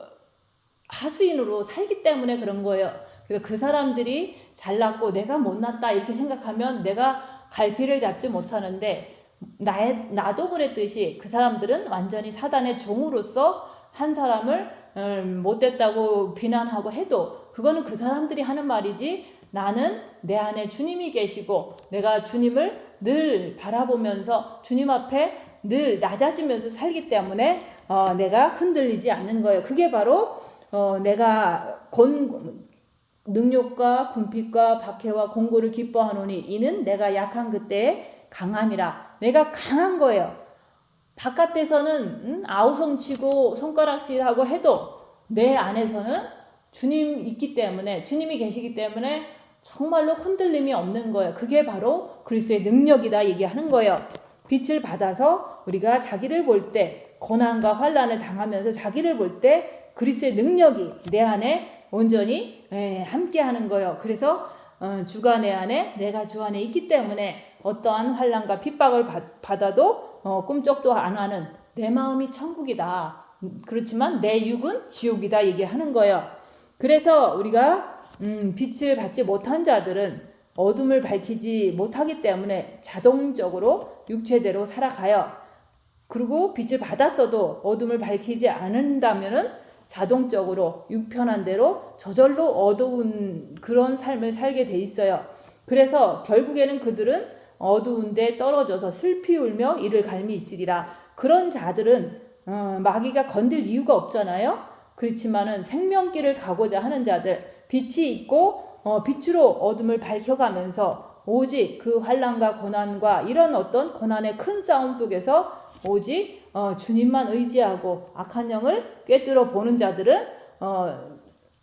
하수인으로 살기 때문에 그런 거예요. 그래서 그 사람들이 잘났고 내가 못났다 이렇게 생각하면 내가 갈피를 잡지 못하는데, 나도 그랬듯이 그 사람들은 완전히 사단의 종으로서 한 사람을 못됐다고 비난하고 해도 그거는 그 사람들이 하는 말이지, 나는 내 안에 주님이 계시고 내가 주님을 늘 바라보면서 주님 앞에 늘 낮아지면서 살기 때문에 내가 흔들리지 않는 거예요. 그게 바로 내가 능욕과 궁핍과 박해와 공고를 기뻐하노니 이는 내가 약한 그때의 강함이라. 내가 강한 거예요. 바깥에서는 아우성치고 손가락질하고 해도 내 안에서는 주님 있기 때문에, 주님이 계시기 때문에 정말로 흔들림이 없는 거예요. 그게 바로 그리스도의 능력이다 얘기하는 거예요. 빛을 받아서 우리가 자기를 볼 때, 고난과 환난을 당하면서 자기를 볼 때 그리스도의 능력이 내 안에 온전히 함께 하는 거예요. 그래서 주가 내 안에, 내가 주 안에 있기 때문에 어떠한 환난과 핍박을 받아도 꿈쩍도 안 하는, 내 마음이 천국이다. 그렇지만 내 육은 지옥이다 얘기하는 거예요. 그래서 우리가 빛을 받지 못한 자들은 어둠을 밝히지 못하기 때문에 자동적으로 육체대로 살아가요. 그리고 빛을 받았어도 어둠을 밝히지 않는다면은 자동적으로 육편한 대로 저절로 어두운 그런 삶을 살게 돼 있어요. 그래서 결국에는 그들은 어두운 데 떨어져서 슬피 울며 이를 갈미 있으리라. 그런 자들은 마귀가 건들 이유가 없잖아요. 그렇지만은 생명길을 가고자 하는 자들, 빛이 있고 빛으로 어둠을 밝혀가면서 오직 그 환난과 고난과 이런 어떤 고난의 큰 싸움 속에서 오직 주님만 의지하고 악한 영을 꿰뚫어 보는 자들은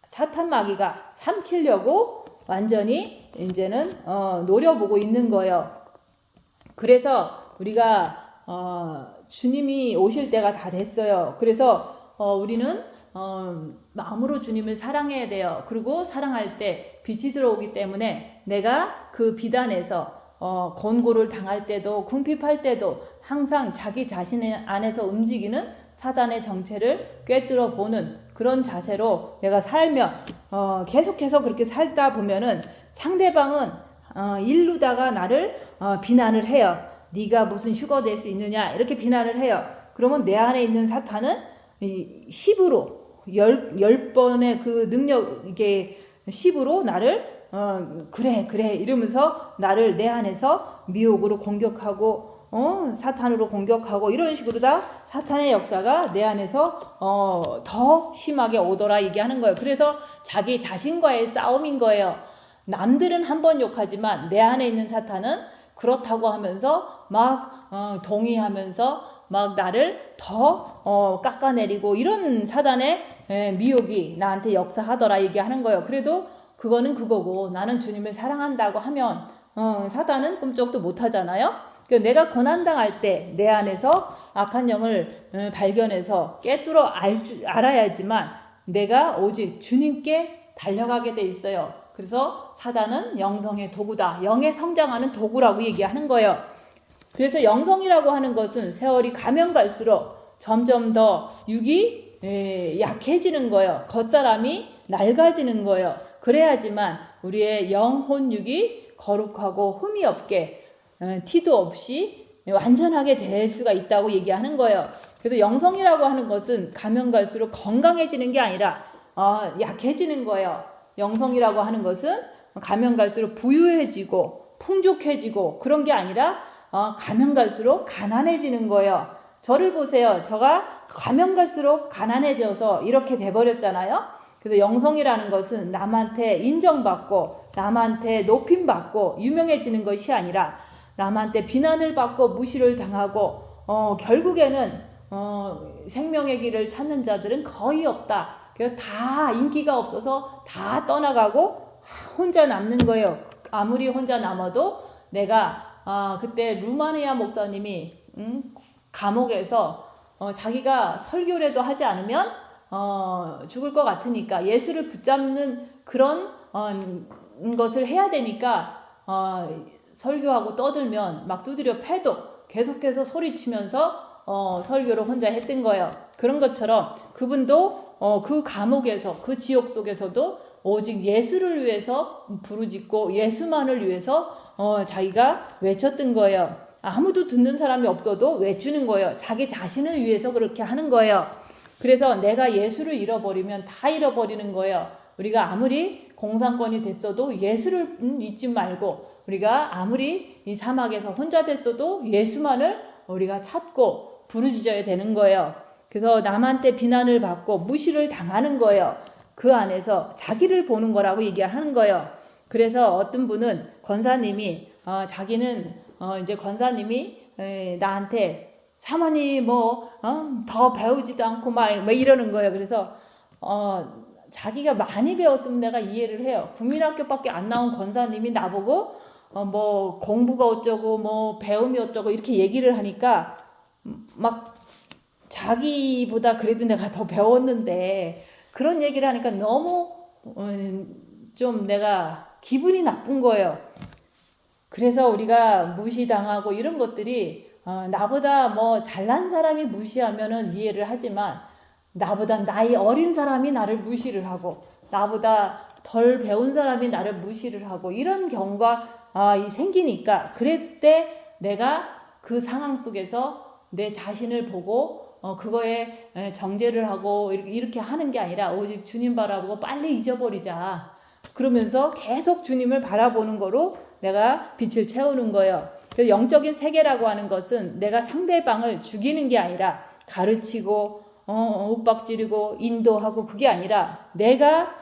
사탄 마귀가 삼키려고 완전히 이제는 노려보고 있는 거예요. 그래서 우리가 주님이 오실 때가 다 됐어요. 그래서 우리는 마음으로 주님을 사랑해야 돼요. 그리고 사랑할 때 빛이 들어오기 때문에 내가 그 비단에서 권고를 당할 때도 궁핍할 때도 항상 자기 자신 안에서 움직이는 사단의 정체를 꿰뚫어 보는 그런 자세로 내가 살면 계속해서 그렇게 살다 보면은 상대방은 일루다가 나를 비난을 해요. 네가 무슨 휴거 될 수 있느냐 이렇게 비난을 해요. 그러면 내 안에 있는 사탄은 10으로 10번의 그 능력, 이게 10으로 나를 그래 이러면서 나를 내 안에서 미혹으로 공격하고 사탄으로 공격하고 이런 식으로 다 사탄의 역사가 내 안에서 더 심하게 오더라 얘기하는 거예요. 그래서 자기 자신과의 싸움인 거예요. 남들은 한 번 욕하지만 내 안에 있는 사탄은 그렇다고 하면서 막 동의하면서 막 나를 더 깎아내리고 이런 사단의 미혹이 나한테 역사하더라 얘기하는 거예요. 그래도 그거는 그거고 나는 주님을 사랑한다고 하면 사단은 꿈쩍도 못하잖아요. 내가 고난당할 때 내 안에서 악한 영을 발견해서 깨뚫어 알아야지만 내가 오직 주님께 달려가게 돼 있어요. 그래서 사단은 영성의 도구다. 영의 성장하는 도구라고 얘기하는 거예요. 그래서 영성이라고 하는 것은 세월이 가면 갈수록 점점 더 육이 약해지는 거예요. 겉사람이 낡아지는 거예요. 그래야지만 우리의 영혼 육이 거룩하고 흠이 없게 티도 없이 완전하게 될 수가 있다고 얘기하는 거예요. 그래서 영성이라고 하는 것은 가면 갈수록 건강해지는 게 아니라 약해지는 거예요. 영성이라고 하는 것은 가면 갈수록 부유해지고 풍족해지고 그런 게 아니라 가면 갈수록 가난해지는 거예요. 저를 보세요. 제가 가면 갈수록 가난해져서 이렇게 돼버렸잖아요. 그래서 영성이라는 것은 남한테 인정받고 남한테 높임받고 유명해지는 것이 아니라 남한테 비난을 받고 무시를 당하고 결국에는 생명의 길을 찾는 자들은 거의 없다. 그래서 다 인기가 없어서 다 떠나가고 혼자 남는 거예요. 아무리 혼자 남아도 내가 그때 루마니아 목사님이 감옥에서 자기가 설교라도 하지 않으면 죽을 것 같으니까 예수를 붙잡는 그런 것을 해야 되니까 설교하고 떠들면 막 두드려 패도 계속해서 소리치면서 설교를 혼자 했던 거예요. 그런 것처럼 그분도 그 감옥에서 그 지옥 속에서도 오직 예수를 위해서 부르짖고 예수만을 위해서 자기가 외쳤던 거예요. 아무도 듣는 사람이 없어도 외치는 거예요. 자기 자신을 위해서 그렇게 하는 거예요. 그래서 내가 예수를 잃어버리면 다 잃어버리는 거예요. 우리가 아무리 공산권이 됐어도 예수를 잊지 말고, 우리가 아무리 이 사막에서 혼자 됐어도 예수만을 우리가 찾고 부르짖어야 되는 거예요. 그래서 남한테 비난을 받고 무시를 당하는 거예요. 그 안에서 자기를 보는 거라고 얘기하는 거예요. 그래서 어떤 분은 권사님이 자기는 이제 권사님이 나한테 사모님 더 배우지도 않고 막 이러는 거예요. 그래서 자기가 많이 배웠으면 내가 이해를 해요. 국민학교밖에 안 나온 권사님이 나보고 뭐 공부가 어쩌고 뭐 배움이 어쩌고 이렇게 얘기를 하니까 막 자기보다 그래도 내가 더 배웠는데 그런 얘기를 하니까 너무 좀 내가 기분이 나쁜 거예요. 그래서 우리가 무시당하고 이런 것들이 나보다 뭐 잘난 사람이 무시하면은 이해를 하지만 나보다 나이 어린 사람이 나를 무시를 하고 나보다 덜 배운 사람이 나를 무시를 하고 이런 경우가 생기니까 그럴 때 내가 그 상황 속에서 내 자신을 보고 그거에 정죄를 하고 이렇게 하는 게 아니라 오직 주님 바라보고 빨리 잊어버리자. 그러면서 계속 주님을 바라보는 거로 내가 빛을 채우는 거예요. 그래서 영적인 세계라고 하는 것은 내가 상대방을 죽이는 게 아니라 가르치고 윽박지르고 인도하고 그게 아니라 내가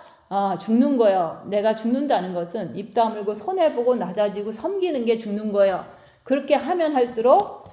죽는 거예요. 내가 죽는다는 것은 입 다물고 손해보고 낮아지고 섬기는 게 죽는 거예요. 그렇게 하면 할수록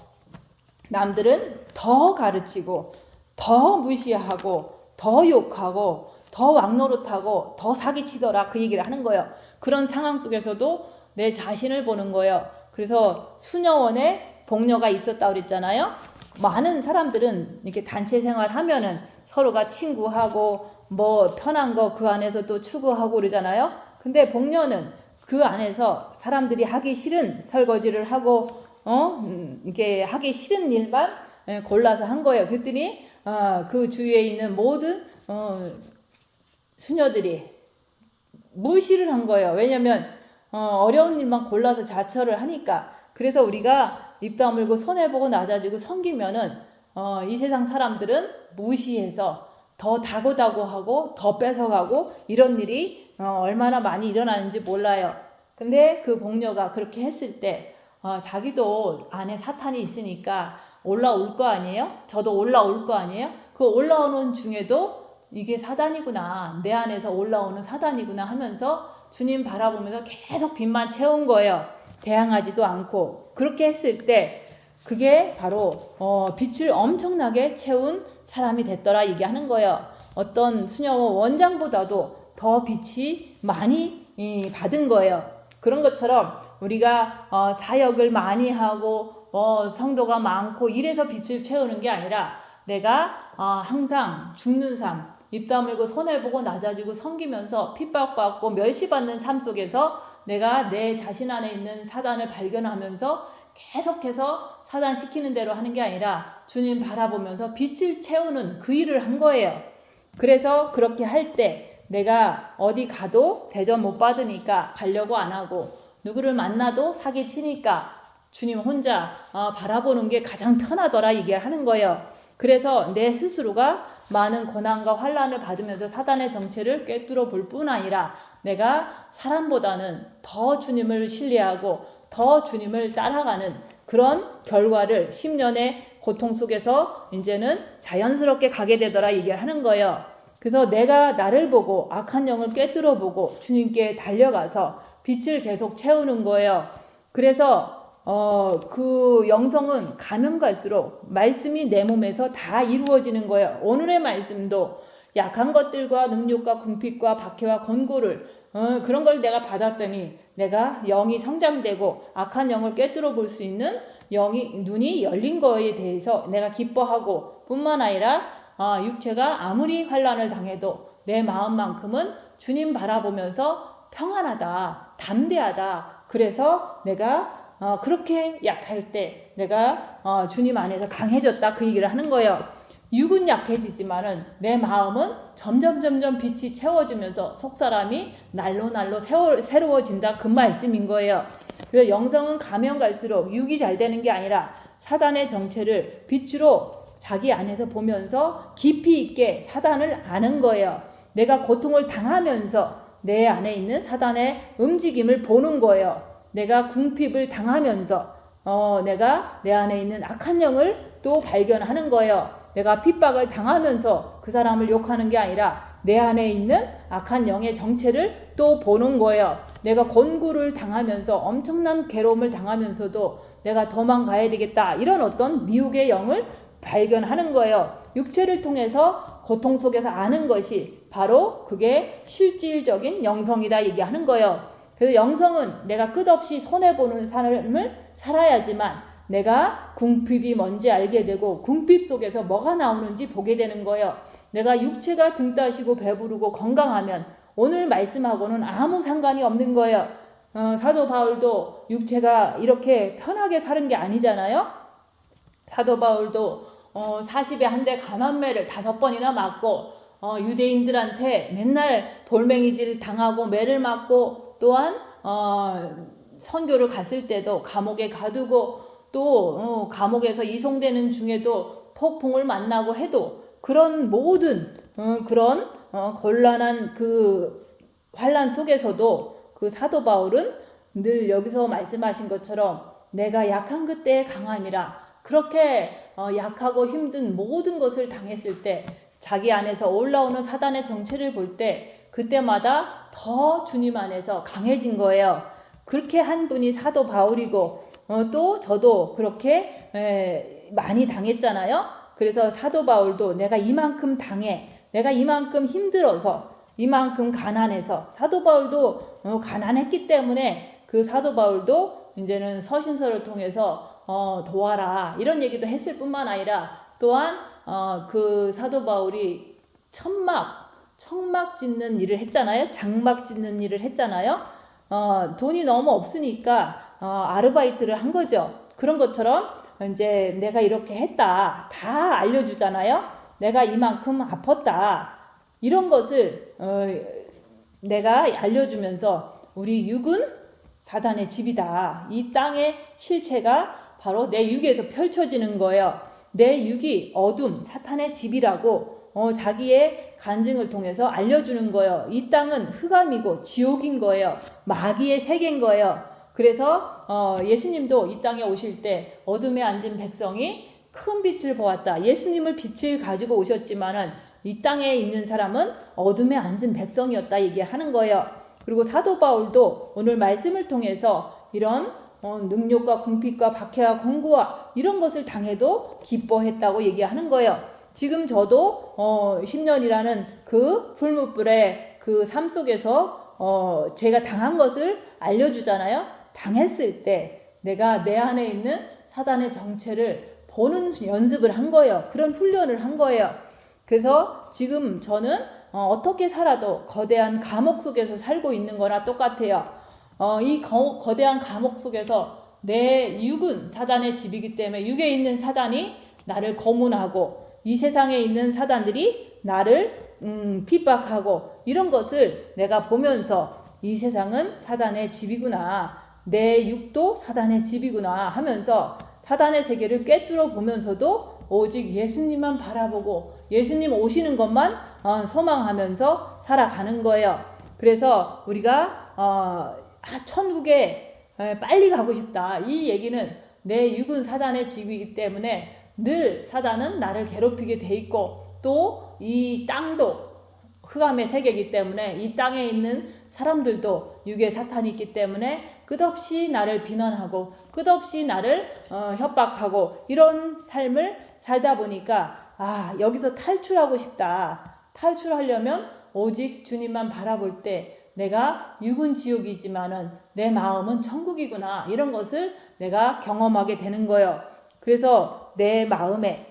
남들은 더 가르치고 더 무시하고 더 욕하고 더 왕노릇하고 더 사기치더라 그 얘기를 하는 거예요. 그런 상황 속에서도 내 자신을 보는 거예요. 그래서 수녀원에 복녀가 있었다 그랬잖아요. 많은 사람들은 이렇게 단체 생활하면은 서로가 친구하고 뭐 편한 거 그 안에서 또 추구하고 그러잖아요. 근데 복녀는 그 안에서 사람들이 하기 싫은 설거지를 하고 이게 하기 싫은 일만 골라서 한 거예요. 그랬더니 그 주위에 있는 모든 수녀들이 무시를 한 거예요. 왜냐면 어려운 일만 골라서 자처를 하니까. 그래서 우리가 입 다물고 손해보고 낮아지고 섬기면은 이 세상 사람들은 무시해서 더 다고다고하고 더 뺏어가고 이런 일이 얼마나 많이 일어나는지 몰라요. 근데 그 복녀가 그렇게 했을 때 자기도 안에 사탄이 있으니까 올라올 거 아니에요? 저도 올라올 거 아니에요? 그 올라오는 중에도 이게 사단이구나, 내 안에서 올라오는 사단이구나 하면서 주님 바라보면서 계속 빛만 채운 거예요. 대항하지도 않고. 그렇게 했을 때 그게 바로 빛을 엄청나게 채운 사람이 됐더라 얘기하는 거예요. 어떤 수녀원 원장보다도 더 빛이 많이 받은 거예요. 그런 것처럼 우리가 사역을 많이 하고 성도가 많고 이래서 빛을 채우는 게 아니라 내가 항상 죽는 삶, 입 다물고 손해보고 낮아지고 섬기면서 핍박받고 멸시받는 삶 속에서 내가 내 자신 안에 있는 사단을 발견하면서 계속해서 사단 시키는 대로 하는 게 아니라 주님 바라보면서 빛을 채우는 그 일을 한 거예요. 그래서 그렇게 할 때 내가 어디 가도 대접 못 받으니까 가려고 안 하고 누구를 만나도 사기치니까 주님 혼자 바라보는 게 가장 편하더라 얘기하는 거예요. 그래서 내 스스로가 많은 고난과 환난을 받으면서 사단의 정체를 꿰뚫어 볼 뿐 아니라 내가 사람보다는 더 주님을 신뢰하고 더 주님을 따라가는 그런 결과를 10년의 고통 속에서 이제는 자연스럽게 가게 되더라 얘기하는 거예요. 그래서 내가 나를 보고 악한 영을 꿰뚫어 보고 주님께 달려가서 빛을 계속 채우는 거예요. 그래서 그 영성은 가면 갈수록 말씀이 내 몸에서 다 이루어지는 거예요. 오늘의 말씀도 약한 것들과 능력과 궁핍과 박해와 권고를 그런 걸 내가 받았더니 내가 영이 성장되고 악한 영을 꿰뚫어 볼 수 있는 눈이 열린 거에 대해서 내가 기뻐하고 뿐만 아니라 육체가 아무리 환난을 당해도 내 마음만큼은 주님 바라보면서 평안하다, 담대하다. 그래서 내가 그렇게 약할 때 내가 주님 안에서 강해졌다 그 얘기를 하는 거예요. 육은 약해지지만은 내 마음은 점점 빛이 채워지면서 속사람이 날로 새로워진다 그 말씀인 거예요. 그래서 영성은 가면 갈수록 육이 잘 되는 게 아니라 사단의 정체를 빛으로 자기 안에서 보면서 깊이 있게 사단을 아는 거예요. 내가 고통을 당하면서 내 안에 있는 사단의 움직임을 보는 거예요. 내가 궁핍을 당하면서 내가 내 안에 있는 악한 영을 또 발견하는 거예요. 내가 핍박을 당하면서 그 사람을 욕하는 게 아니라 내 안에 있는 악한 영의 정체를 또 보는 거예요. 내가 곤고를 당하면서 엄청난 괴로움을 당하면서도 내가 도망가야 되겠다 이런 어떤 미혹의 영을 발견하는 거예요. 육체를 통해서 고통 속에서 아는 것이 바로 그게 실질적인 영성이다 얘기하는 거예요. 그래서 영성은 내가 끝없이 손해보는 삶을 살아야지만 내가 궁핍이 뭔지 알게 되고 궁핍 속에서 뭐가 나오는지 보게 되는 거예요. 내가 육체가 등 따시고 배부르고 건강하면 오늘 말씀하고는 아무 상관이 없는 거예요. 사도 바울도 육체가 이렇게 편하게 사는 게 아니잖아요. 사도 바울도 40에 한 대 감한매를 5번이나 맞고 유대인들한테 맨날 돌멩이질 당하고 매를 맞고 또한 선교를 갔을 때도 감옥에 가두고 또 감옥에서 이송되는 중에도 폭풍을 만나고 해도 그런 모든 그런 곤란한 그 환난 속에서도 그 사도 바울은 늘 여기서 말씀하신 것처럼 내가 약한 그때의 강함이라 그렇게 약하고 힘든 모든 것을 당했을 때 자기 안에서 올라오는 사단의 정체를 볼 때 그때마다 더 주님 안에서 강해진 거예요. 그렇게 한 분이 사도 바울이고 또 저도 그렇게 많이 당했잖아요. 그래서 사도 바울도 내가 이만큼 당해, 내가 이만큼 힘들어서, 이만큼 가난해서 사도 바울도 가난했기 때문에 그 사도 바울도 이제는 서신서를 통해서 도와라 이런 얘기도 했을 뿐만 아니라 또한 그 사도 바울이 청막 짓는 일을 했잖아요. 장막 짓는 일을 했잖아요. 돈이 너무 없으니까 아르바이트를 한 거죠. 그런 것처럼 이제 내가 이렇게 했다 다 알려주잖아요. 내가 이만큼 아팠다 이런 것을 내가 알려주면서 우리 육은 사단의 집이다. 이 땅의 실체가 바로 내 육에서 펼쳐지는 거예요. 내 육이 어둠, 사탄의 집이라고 자기의 간증을 통해서 알려주는 거예요. 이 땅은 흑암이고 지옥인 거예요. 마귀의 세계인 거예요. 그래서 예수님도 이 땅에 오실 때 어둠에 앉은 백성이 큰 빛을 보았다. 예수님을 빛을 가지고 오셨지만은 이 땅에 있는 사람은 어둠에 앉은 백성이었다 얘기하는 거예요. 그리고 사도 바울도 오늘 말씀을 통해서 이런 능욕과 궁핍과 박해와 공고와 이런 것을 당해도 기뻐했다고 얘기하는 거예요. 지금 저도 10년이라는 그 풀무불의 그 삶 속에서 제가 당한 것을 알려주잖아요. 당했을 때 내가 내 안에 있는 사단의 정체를 보는 연습을 한 거예요. 그런 훈련을 한 거예요. 그래서 지금 저는 어떻게 살아도 거대한 감옥 속에서 살고 있는 거나 똑같아요. 이 거대한 감옥 속에서 내 육은 사단의 집이기 때문에 육에 있는 사단이 나를 고문하고 이 세상에 있는 사단들이 나를 핍박하고 이런 것을 내가 보면서 이 세상은 사단의 집이구나. 내 육도 사단의 집이구나 하면서 사단의 세계를 꿰뚫어 보면서도 오직 예수님만 바라보고 예수님 오시는 것만 소망하면서 살아가는 거예요. 그래서 우리가 천국에 빨리 가고 싶다. 이 얘기는 내 육은 사단의 집이기 때문에 늘 사단은 나를 괴롭히게 돼 있고 또 이 땅도 흑암의 세계이기 때문에 이 땅에 있는 사람들도 육의 사탄이 있기 때문에 끝없이 나를 비난하고 끝없이 나를 협박하고 이런 삶을 살다 보니까 여기서 탈출하고 싶다. 탈출하려면 오직 주님만 바라볼 때 내가 육은 지옥이지만은 내 마음은 천국이구나 이런 것을 내가 경험하게 되는 거예요. 그래서 내 마음에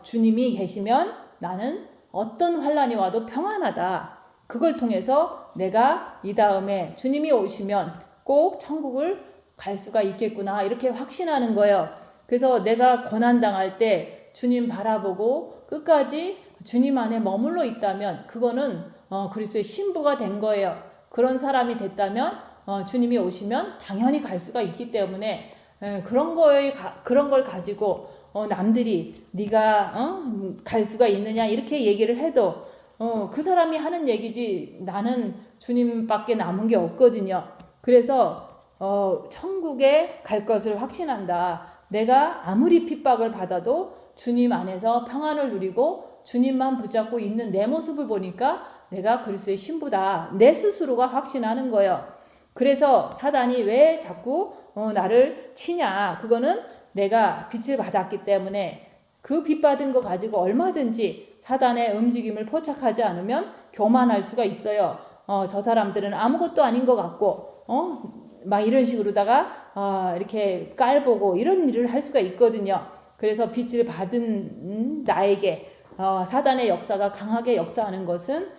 주님이 계시면 나는 어떤 환난이 와도 평안하다. 그걸 통해서 내가 이 다음에 주님이 오시면 꼭 천국을 갈 수가 있겠구나 이렇게 확신하는 거예요. 그래서 내가 고난당할 때 주님 바라보고 끝까지 주님 안에 머물러 있다면 그거는 그리스도의 신부가 된 거예요. 그런 사람이 됐다면 주님이 오시면 당연히 갈 수가 있기 때문에 그런 걸 가지고 남들이 네가 갈 수가 있느냐 이렇게 얘기를 해도 그 사람이 하는 얘기지 나는 주님밖에 남은 게 없거든요. 그래서 천국에 갈 것을 확신한다. 내가 아무리 핍박을 받아도 주님 안에서 평안을 누리고 주님만 붙잡고 있는 내 모습을 보니까 내가 그리스도의 신부다. 내 스스로가 확신하는 거예요. 그래서 사단이 왜 자꾸 나를 치냐. 그거는 내가 빛을 받았기 때문에 그 빛 받은 거 가지고 얼마든지 사단의 움직임을 포착하지 않으면 교만할 수가 있어요. 저 사람들은 아무것도 아닌 것 같고 막 이런 식으로다가 이렇게 깔보고 이런 일을 할 수가 있거든요. 그래서 빛을 받은 나에게 사단의 역사가 강하게 역사하는 것은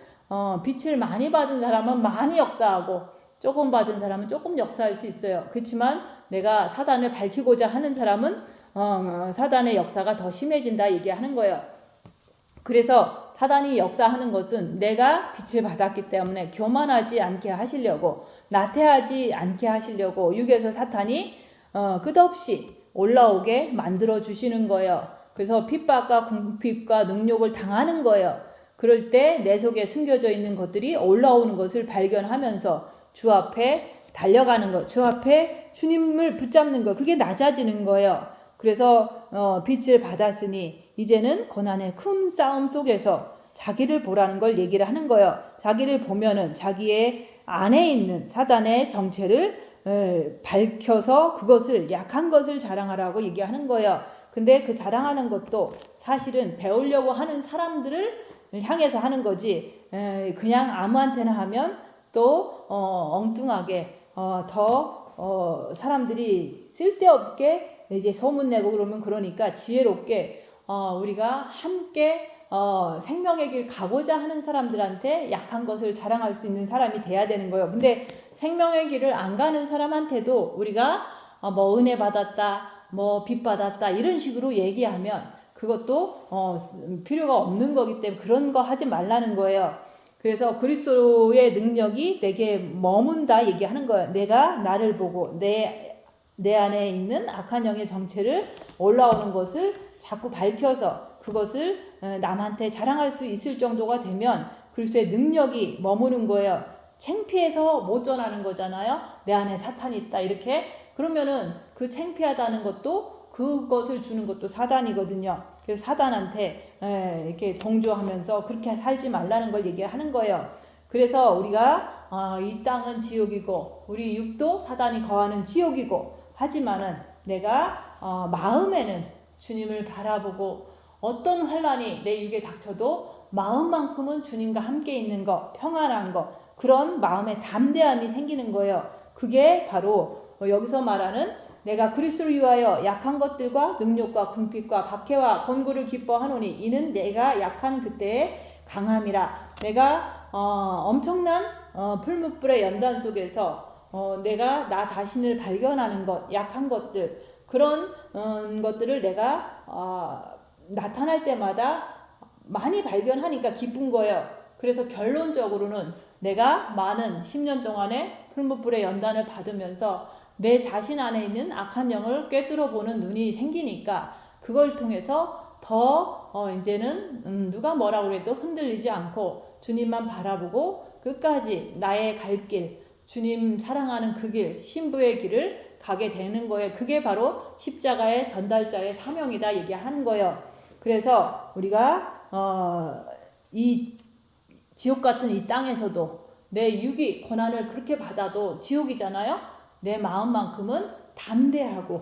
빛을 많이 받은 사람은 많이 역사하고 조금 받은 사람은 조금 역사할 수 있어요. 그렇지만 내가 사단을 밝히고자 하는 사람은 사단의 역사가 더 심해진다 얘기하는 거예요. 그래서 사단이 역사하는 것은 내가 빛을 받았기 때문에 교만하지 않게 하시려고 나태하지 않게 하시려고 육에서 사탄이 끝없이 올라오게 만들어 주시는 거예요. 그래서 핍박과 궁핍과 능욕을 당하는 거예요. 그럴 때 내 속에 숨겨져 있는 것들이 올라오는 것을 발견하면서 주 앞에 달려가는 것, 주 앞에 주님을 붙잡는 것, 그게 낮아지는 거예요. 그래서 빛을 받았으니 이제는 고난의 큰 싸움 속에서 자기를 보라는 걸 얘기를 하는 거예요. 자기를 보면은 자기의 안에 있는 사단의 정체를 밝혀서 그것을 약한 것을 자랑하라고 얘기하는 거예요. 근데 그 자랑하는 것도 사실은 배우려고 하는 사람들을 향해서 하는 거지 그냥 아무한테나 하면 또 엉뚱하게 더 사람들이 쓸데없게 이제 소문내고 그러면 그러니까 지혜롭게 우리가 함께 생명의 길 가고자 하는 사람들한테 약한 것을 자랑할 수 있는 사람이 돼야 되는 거예요. 근데 생명의 길을 안 가는 사람한테도 우리가 뭐 은혜 받았다, 뭐 빚 받았다 이런 식으로 얘기하면 그것도 필요가 없는 거기 때문에 그런 거 하지 말라는 거예요. 그래서 그리스도의 능력이 내게 머문다 얘기하는 거예요. 내가 나를 보고 내 안에 있는 악한 영의 정체를 올라오는 것을 자꾸 밝혀서 그것을 남한테 자랑할 수 있을 정도가 되면 그리스도의 능력이 머무는 거예요. 창피해서 못 전하는 거잖아요. 내 안에 사탄이 있다 이렇게. 그러면은 그 창피하다는 것도 그것을 주는 것도 사단이거든요. 그래서 사단한테 이렇게 동조하면서 그렇게 살지 말라는 걸 얘기하는 거예요. 그래서 우리가 이 땅은 지옥이고 우리 육도 사단이 거하는 지옥이고 하지만은 내가 마음에는 주님을 바라보고 어떤 환난이 내 육에 닥쳐도 마음만큼은 주님과 함께 있는 거, 평안한 거, 그런 마음의 담대함이 생기는 거예요. 그게 바로 여기서 말하는 내가 그리스도를 위하여 약한 것들과 능욕과 궁핍과 박해와 곤고를 기뻐하노니 이는 내가 약한 그때의 강함이라. 내가 엄청난 풀무불의 연단 속에서 내가 나 자신을 발견하는 것, 약한 것들, 그런 것들을 내가 나타날 때마다 많이 발견하니까 기쁜 거예요. 그래서 결론적으로는 내가 많은 10년 동안의 풀무불의 연단을 받으면서 내 자신 안에 있는 악한 영을 꿰뚫어 보는 눈이 생기니까 그걸 통해서 더 이제는 누가 뭐라고 해도 흔들리지 않고 주님만 바라보고 끝까지 나의 갈 길, 주님 사랑하는 그 길, 신부의 길을 가게 되는 거예요. 그게 바로 십자가의 전달자의 사명이다 얘기하는 거예요. 그래서 우리가 이 지옥 같은 이 땅에서도 내 육이 고난을 그렇게 받아도 지옥이잖아요. 내 마음만큼은 담대하고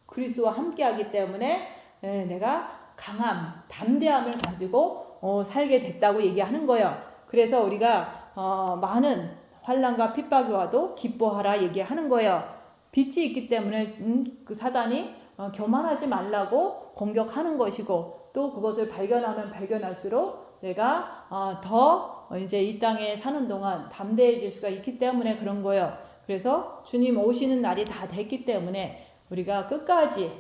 그리스도와 함께하기 때문에 내가 강함, 담대함을 가지고 살게 됐다고 얘기하는 거예요. 그래서 우리가 많은 환난과 핍박이 와도 기뻐하라 얘기하는 거예요. 빛이 있기 때문에 그 사단이 교만하지 말라고 공격하는 것이고 또 그것을 발견하면 발견할수록 내가 더 이제 이 땅에 사는 동안 담대해질 수가 있기 때문에 그런 거예요. 그래서 주님 오시는 날이 다 됐기 때문에 우리가 끝까지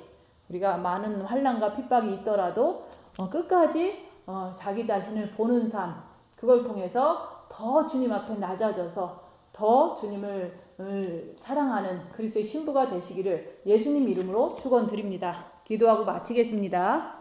우리가 많은 환난과 핍박이 있더라도 끝까지 자기 자신을 보는 삶, 그걸 통해서 더 주님 앞에 낮아져서 더 주님을 사랑하는 그리스도의 신부가 되시기를 예수님 이름으로 축원드립니다. 기도하고 마치겠습니다.